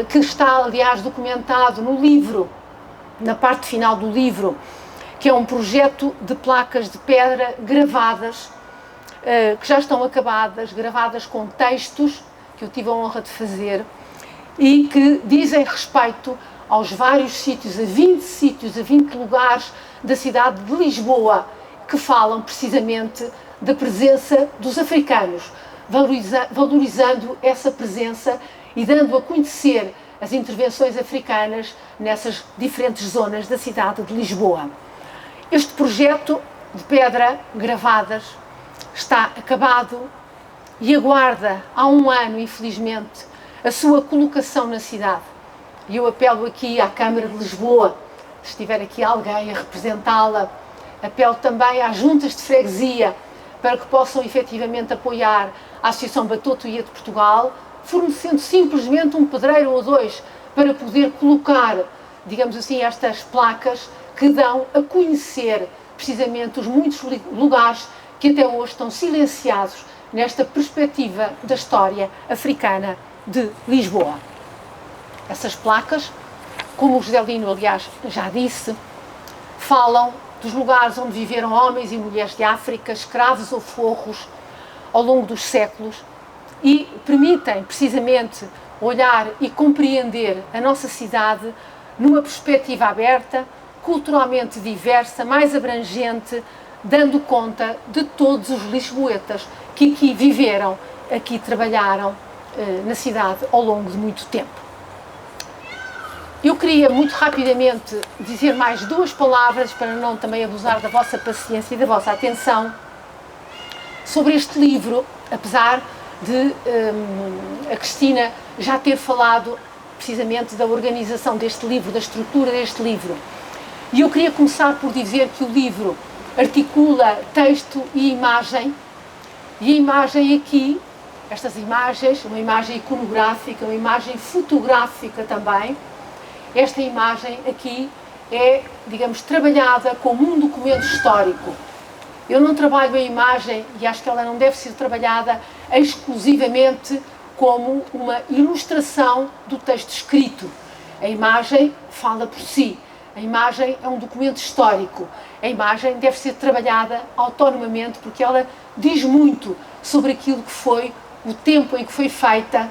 que está aliás documentado no livro, na parte final do livro, que é um projeto de placas de pedra gravadas, que já estão acabadas, gravadas com textos que eu tive a honra de fazer e que dizem respeito aos vários sítios, a 20 lugares da cidade de Lisboa, que falam precisamente da presença dos africanos, valorizando essa presença e dando a conhecer as intervenções africanas nessas diferentes zonas da cidade de Lisboa. Este projeto de pedra gravadas está acabado e aguarda há um ano, infelizmente, a sua colocação na cidade. E eu apelo aqui à Câmara de Lisboa, se estiver aqui alguém a representá-la, apelo também às juntas de freguesia para que possam efetivamente apoiar a Associação Batuatuiê de Portugal, fornecendo simplesmente um pedreiro ou dois para poder colocar, digamos assim, estas placas que dão a conhecer precisamente os muitos lugares que até hoje estão silenciados nesta perspectiva da história africana de Lisboa. Essas placas, como o José Lino, aliás, já disse, falam dos lugares onde viveram homens e mulheres de África, escravos ou forros, ao longo dos séculos, e permitem, precisamente, olhar e compreender a nossa cidade numa perspectiva aberta, culturalmente diversa, mais abrangente, dando conta de todos os lisboetas que aqui viveram, aqui trabalharam na cidade ao longo de muito tempo. Eu queria muito rapidamente dizer mais duas palavras para não também abusar da vossa paciência e da vossa atenção sobre este livro, apesar de a Cristina já ter falado precisamente da organização deste livro, da estrutura deste livro. E eu queria começar por dizer que o livro articula texto e imagem, e a imagem aqui, estas imagens, uma imagem iconográfica, uma imagem fotográfica também, esta imagem aqui é, digamos, trabalhada como um documento histórico. Eu não trabalho a imagem, e acho que ela não deve ser trabalhada exclusivamente como uma ilustração do texto escrito. A imagem fala por si. A imagem é um documento histórico. A imagem deve ser trabalhada autonomamente porque ela diz muito sobre aquilo que foi o tempo em que foi feita,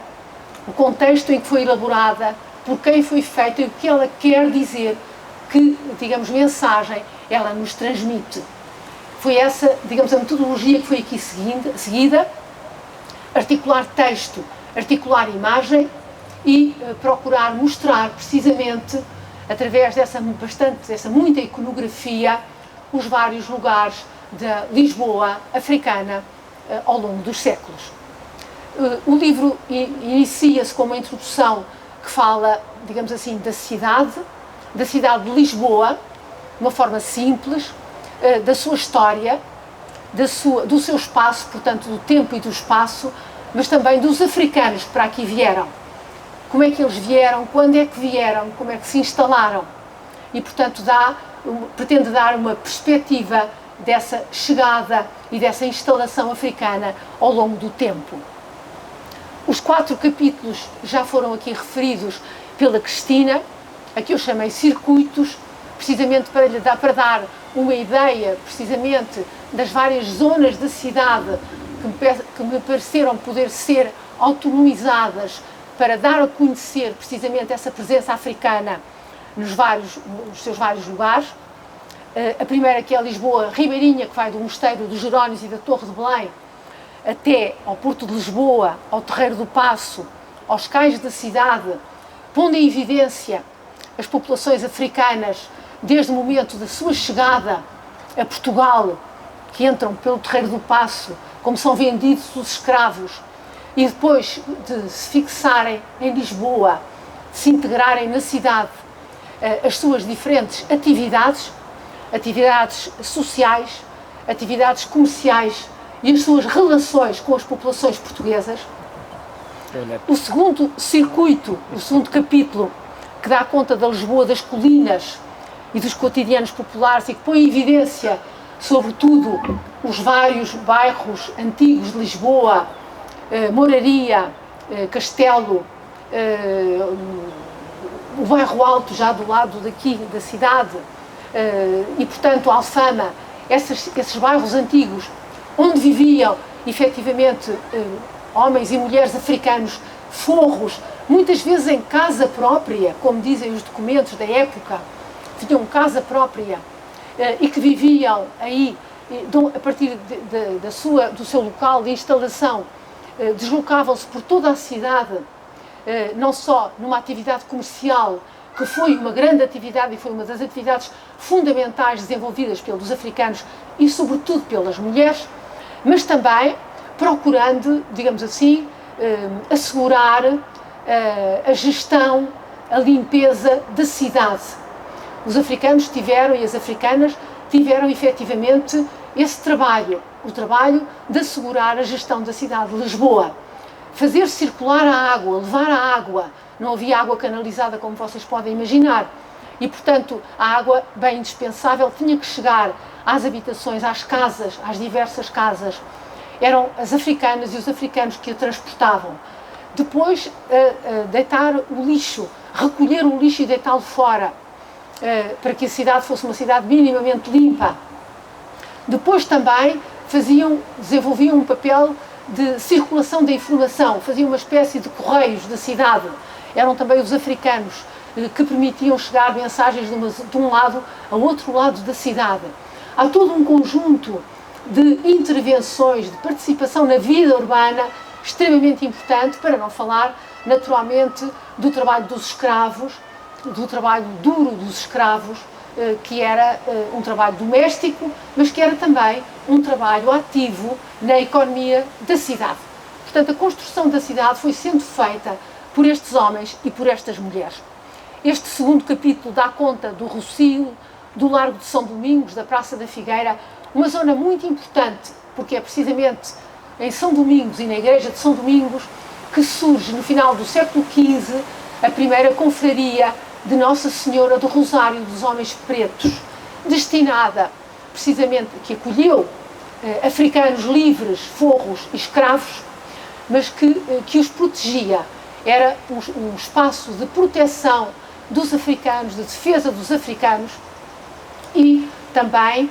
o contexto em que foi elaborada, por quem foi feita e o que ela quer dizer, que, digamos, mensagem ela nos transmite. Foi essa, digamos, a metodologia que foi aqui seguida, articular texto, articular imagem e procurar mostrar precisamente, através dessa muita iconografia, os vários lugares da Lisboa africana ao longo dos séculos. O livro inicia-se com uma introdução que fala, digamos assim, da cidade de Lisboa, de uma forma simples, da sua história, do seu espaço, portanto, do tempo e do espaço, mas também dos africanos que para aqui vieram. Como é que eles vieram, quando é que vieram, como é que se instalaram. E, portanto, pretende dar uma perspectiva dessa chegada e dessa instalação africana ao longo do tempo. Os 4 capítulos já foram aqui referidos pela Cristina, a que eu chamei circuitos, precisamente para dar uma ideia, precisamente, das várias zonas da cidade que me pareceram poder ser autonomizadas para dar a conhecer, precisamente, essa presença africana nos seus vários lugares. A primeira, que é Lisboa Ribeirinha, que vai do Mosteiro dos Jerónimos e da Torre de Belém até ao Porto de Lisboa, ao Terreiro do Paço, aos cais da cidade, pondo em evidência as populações africanas desde o momento da sua chegada a Portugal, que entram pelo Terreiro do Paço, como são vendidos os escravos, e depois de se fixarem em Lisboa, de se integrarem na cidade, as suas diferentes atividades sociais, atividades comerciais e as suas relações com as populações portuguesas. O segundo circuito, o segundo capítulo, que dá conta da Lisboa das colinas e dos cotidianos populares e que põe em evidência, sobretudo, os vários bairros antigos de Lisboa, Moraria, Castelo, o bairro Alto, já do lado daqui da cidade, e, portanto, Alfama, esses bairros antigos, onde viviam, efetivamente, homens e mulheres africanos, forros, muitas vezes em casa própria, como dizem os documentos da época, tinham casa própria, e que viviam aí, a partir do seu local de instalação, deslocavam-se por toda a cidade, não só numa atividade comercial, que foi uma grande atividade e foi uma das atividades fundamentais desenvolvidas pelos africanos e, sobretudo, pelas mulheres, mas também procurando, digamos assim, assegurar a gestão, a limpeza da cidade. Os africanos tiveram, e as africanas tiveram, efetivamente, esse trabalho, o trabalho de assegurar a gestão da cidade de Lisboa. Fazer circular a água, levar a água. Não havia água canalizada, como vocês podem imaginar. E, portanto, a água, bem indispensável, tinha que chegar às habitações, às casas, às diversas casas. Eram as africanas e os africanos que a transportavam. Depois, deitar o lixo, recolher o lixo e deitá-lo fora, para que a cidade fosse uma cidade minimamente limpa. Depois também desenvolviam um papel de circulação da informação, faziam uma espécie de correios da cidade. Eram também os africanos que permitiam chegar mensagens de um lado ao outro lado da cidade. Há todo um conjunto de intervenções, de participação na vida urbana extremamente importante, para não falar, naturalmente, do trabalho dos escravos, do trabalho duro dos escravos, que era um trabalho doméstico, mas que era também um trabalho ativo na economia da cidade. Portanto, a construção da cidade foi sendo feita por estes homens e por estas mulheres. Este segundo capítulo dá conta do Rossio, do Largo de São Domingos, da Praça da Figueira, uma zona muito importante, porque é precisamente em São Domingos e na Igreja de São Domingos que surge, no final do século XV, a primeira confraria de Nossa Senhora do Rosário dos Homens Pretos, destinada precisamente, que acolheu africanos livres, forros e escravos, mas que os protegia. Era um espaço de proteção dos africanos, de defesa dos africanos e também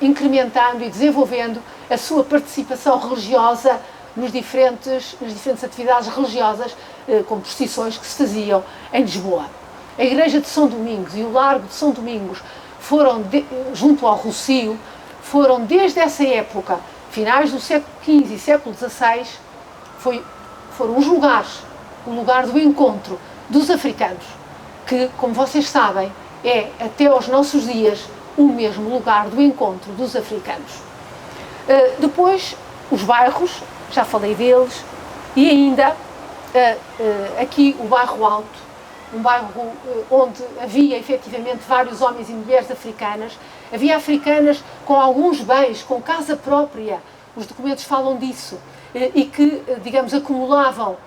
incrementando e desenvolvendo a sua participação religiosa nas diferentes atividades religiosas, como procissões que se faziam em Lisboa. A Igreja de São Domingos e o Largo de São Domingos foram, junto ao Rossio, foram desde essa época, finais do século XV e século XVI, foram os lugares, o lugar do encontro dos africanos, que, como vocês sabem, é até aos nossos dias o mesmo lugar do encontro dos africanos. Depois, os bairros, já falei deles, e ainda aqui o Bairro Alto, um bairro onde havia efetivamente vários homens e mulheres africanas. Havia africanas com alguns bens, com casa própria, os documentos falam disso, e que, digamos, acumulavam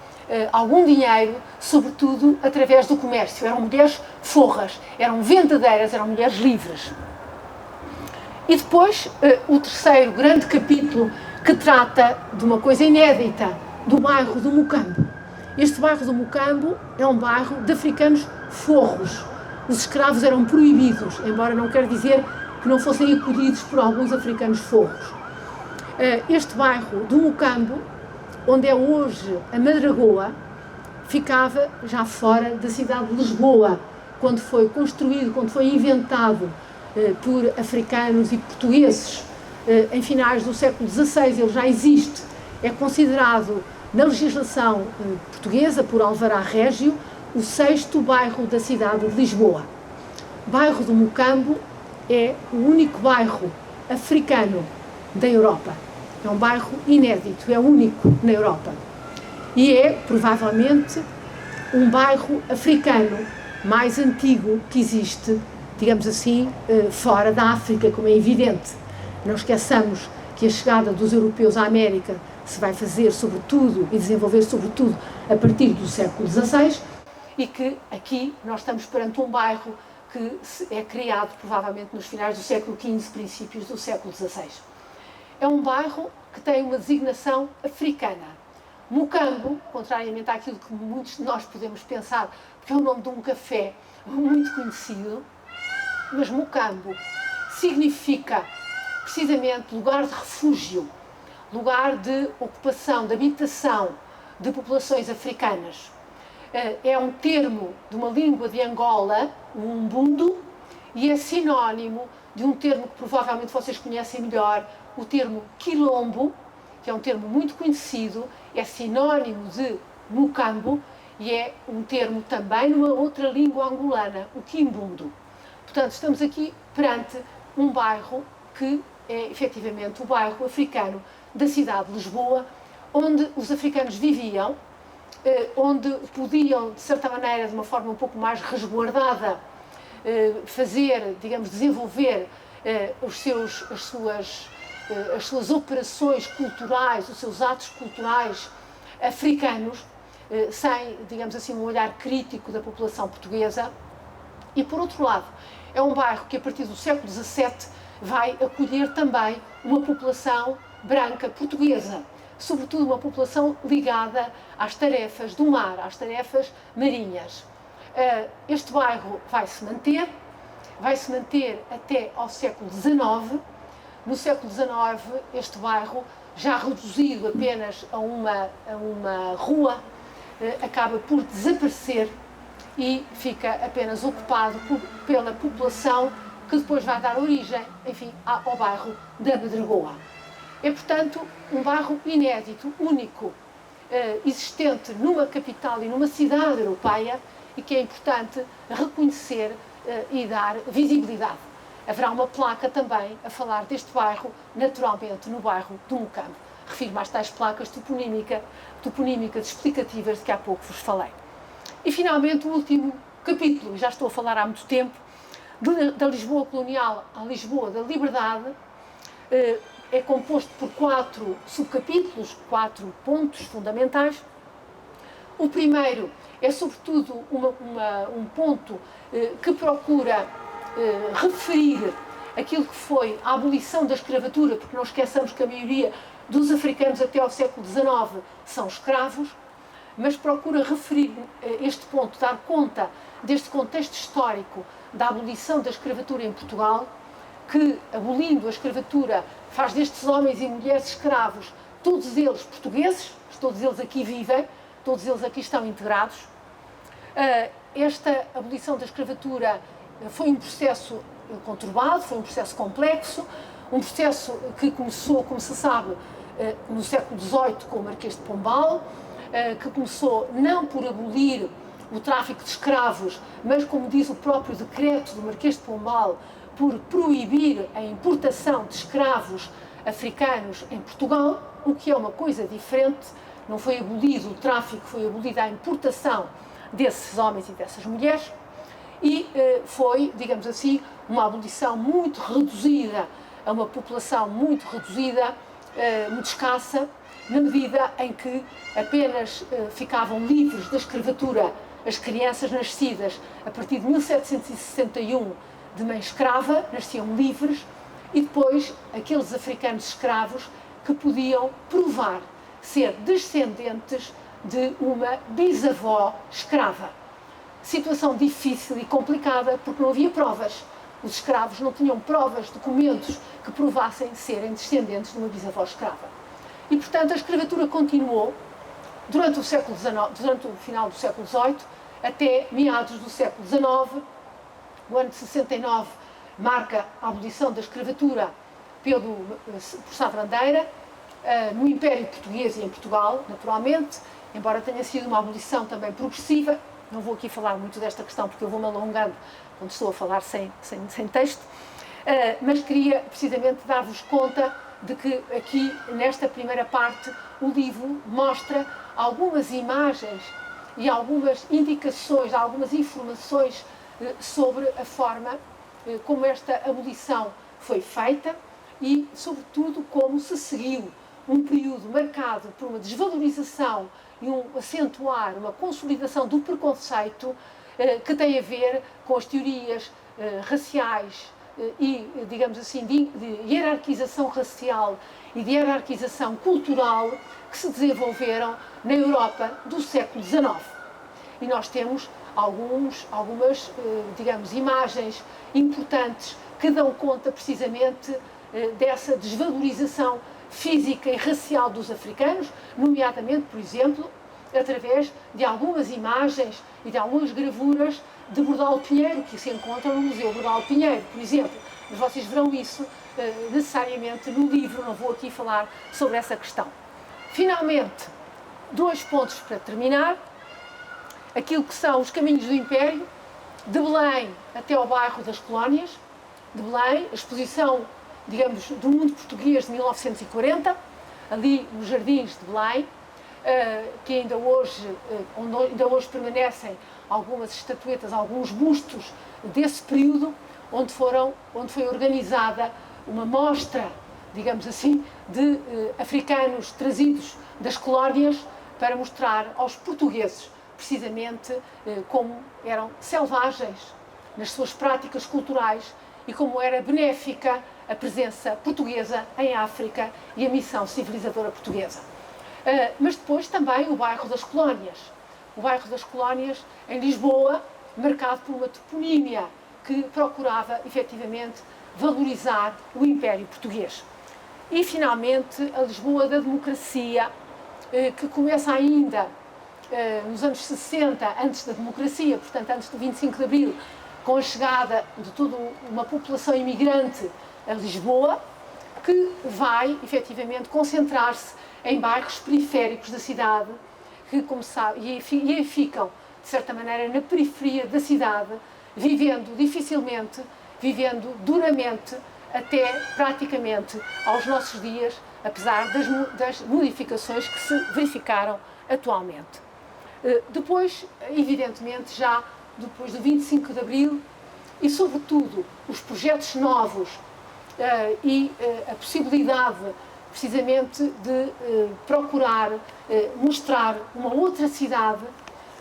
algum dinheiro, sobretudo através do comércio. Eram mulheres forras, eram vendedeiras, eram mulheres livres. E depois, o terceiro grande capítulo, que trata de uma coisa inédita, do bairro do Mocambo. Este bairro do Mocambo é um bairro de africanos forros. Os escravos eram proibidos, embora não quer dizer que não fossem acolhidos por alguns africanos forros. Este bairro do Mocambo, onde é hoje a Madragoa, ficava já fora da cidade de Lisboa, quando foi construído, quando foi inventado por africanos e portugueses em finais do século XVI. Ele já existe, é considerado na legislação portuguesa, por Alvará Régio, o sexto bairro da cidade de Lisboa. O bairro do Mocambo é o único bairro africano da Europa. É um bairro inédito, é o único na Europa. E é, provavelmente, um bairro africano mais antigo que existe, digamos assim, fora da África, como é evidente. Não esqueçamos que a chegada dos europeus à América se vai fazer, sobretudo, e desenvolver, sobretudo, a partir do século XVI, e que aqui nós estamos perante um bairro que é criado, provavelmente, nos finais do século XV, princípios do século XVI. É um bairro que tem uma designação africana. Mocambo, contrariamente àquilo que muitos de nós podemos pensar, porque é o nome de um café muito conhecido, mas Mocambo significa precisamente lugar de refúgio, lugar de ocupação, de habitação de populações africanas. É um termo de uma língua de Angola, o Umbundo, e é sinónimo de um termo que provavelmente vocês conhecem melhor, o termo quilombo, que é um termo muito conhecido, é sinónimo de Mocambo e é um termo também numa outra língua angolana, o quimbundo. Portanto, estamos aqui perante um bairro que é efetivamente o bairro africano da cidade de Lisboa, onde os africanos viviam, onde podiam, de certa maneira, de uma forma um pouco mais resguardada, fazer, digamos, desenvolver as suas operações culturais, os seus atos culturais africanos, sem, digamos assim, um olhar crítico da população portuguesa. E, por outro lado, é um bairro que, a partir do século XVII, vai acolher também uma população branca portuguesa, sobretudo uma população ligada às tarefas do mar, às tarefas marinhas. Este bairro vai se manter até ao século XIX. No século XIX, este bairro, já reduzido apenas a uma rua, acaba por desaparecer e fica apenas ocupado pela população que depois vai dar origem, enfim, ao bairro da Madragoa. É, portanto, um bairro inédito, único, existente numa capital e numa cidade europeia e que é importante reconhecer e dar visibilidade. Haverá uma placa também a falar deste bairro, naturalmente, no bairro do Mocambo. Refiro-me às tais placas toponímicas explicativas de que há pouco vos falei. E finalmente o último capítulo, já estou a falar há muito tempo, da Lisboa colonial à Lisboa da liberdade, é composto por 4 subcapítulos, 4 pontos fundamentais. O primeiro é sobretudo um ponto que procura referir aquilo que foi a abolição da escravatura, porque não esqueçamos que a maioria dos africanos até ao século XIX são escravos, mas procura referir este ponto, dar conta deste contexto histórico da abolição da escravatura em Portugal, que, abolindo a escravatura, faz destes homens e mulheres escravos, todos eles portugueses, todos eles aqui vivem, todos eles aqui estão integrados. Esta abolição da escravatura foi um processo conturbado, foi um processo complexo, um processo que começou, como se sabe, no século XVIII com o Marquês de Pombal, que começou não por abolir o tráfico de escravos, mas, como diz o próprio decreto do Marquês de Pombal, por proibir a importação de escravos africanos em Portugal, o que é uma coisa diferente. Não foi abolido o tráfico, foi abolida a importação desses homens e dessas mulheres, e foi, digamos assim, uma abolição muito reduzida, a uma população muito reduzida, muito escassa, na medida em que apenas ficavam livres da escravatura as crianças nascidas a partir de 1761 de mãe escrava, nasciam livres, e depois aqueles africanos escravos que podiam provar ser descendentes de uma bisavó escrava. Situação difícil e complicada porque não havia provas. Os escravos não tinham provas, documentos que provassem serem descendentes de uma bisavó escrava. E, portanto, a escravatura continuou durante o século XIX, durante o final do século XVIII, até meados do século XIX. O ano de 69 marca a abolição da escravatura por Sá de Bandeira, no Império Português e em Portugal, naturalmente, embora tenha sido uma abolição também progressiva. Não vou aqui falar muito desta questão porque eu vou-me alongando quando estou a falar sem texto, mas queria precisamente dar-vos conta de que aqui, nesta primeira parte, o livro mostra algumas imagens e algumas indicações, algumas informações sobre a forma como esta abolição foi feita e, sobretudo, como se seguiu um período marcado por uma desvalorização e um acentuar, uma consolidação do preconceito que tem a ver com as teorias raciais e, digamos assim, de hierarquização racial e de hierarquização cultural que se desenvolveram na Europa do século XIX. E nós temos algumas, digamos, imagens importantes que dão conta precisamente dessa desvalorização física e racial dos africanos, nomeadamente, por exemplo, através de algumas imagens e de algumas gravuras de Bordal Pinheiro, que se encontram no Museu Bordal Pinheiro, por exemplo. Mas vocês verão isso necessariamente no livro, não vou aqui falar sobre essa questão. Finalmente, 2 pontos para terminar. Aquilo que são os caminhos do Império, de Belém até ao bairro das Colónias, de Belém, a exposição, digamos, do mundo português de 1940, ali nos jardins de Belém, que ainda hoje permanecem algumas estatuetas, alguns bustos desse período, onde foi organizada uma mostra, digamos assim, de africanos trazidos das colónias para mostrar aos portugueses precisamente como eram selvagens nas suas práticas culturais e como era benéfica a presença portuguesa em África e a missão civilizadora portuguesa. Mas depois também o bairro das Colónias. O bairro das Colónias em Lisboa, marcado por uma toponímia que procurava efetivamente valorizar o Império Português. E finalmente a Lisboa da democracia, que começa ainda nos anos 60, antes da democracia, portanto antes do 25 de Abril, com a chegada de toda uma população imigrante a Lisboa, que vai efetivamente concentrar-se em bairros periféricos da cidade, que, como sabe, e ficam, de certa maneira, na periferia da cidade, vivendo dificilmente, vivendo duramente, até praticamente aos nossos dias, apesar das modificações que se verificaram atualmente. Depois, evidentemente, já depois do 25 de Abril e, sobretudo, os projetos novos e a possibilidade, precisamente, de procurar mostrar uma outra cidade,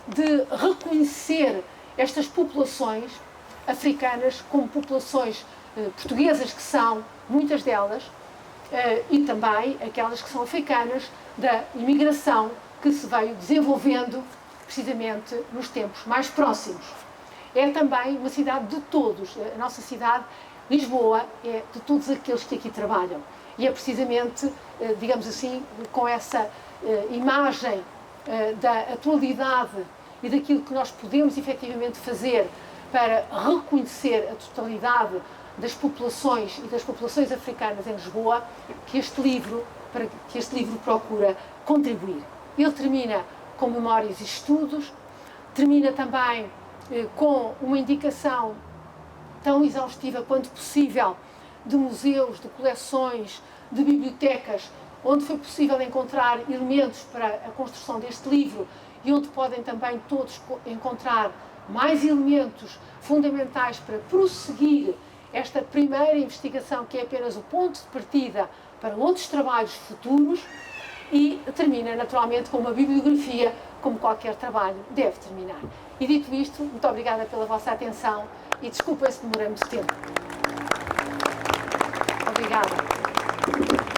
de reconhecer estas populações africanas como populações portuguesas que são, muitas delas, e também aquelas que são africanas da imigração que se veio desenvolvendo precisamente nos tempos mais próximos. É também uma cidade de todos. A nossa cidade, Lisboa, é de todos aqueles que aqui trabalham. E é precisamente, digamos assim, com essa imagem da atualidade e daquilo que nós podemos efetivamente fazer para reconhecer a totalidade das populações e das populações africanas em Lisboa, que este livro procura contribuir. Ele termina com memórias e estudos, termina também com uma indicação tão exaustiva quanto possível de museus, de coleções, de bibliotecas, onde foi possível encontrar elementos para a construção deste livro e onde podem também todos encontrar mais elementos fundamentais para prosseguir esta primeira investigação, que é apenas o ponto de partida para outros trabalhos futuros, e termina naturalmente com uma bibliografia, como qualquer trabalho deve terminar. E dito isto, muito obrigada pela vossa atenção e desculpem se demorei muito tempo. Obrigada.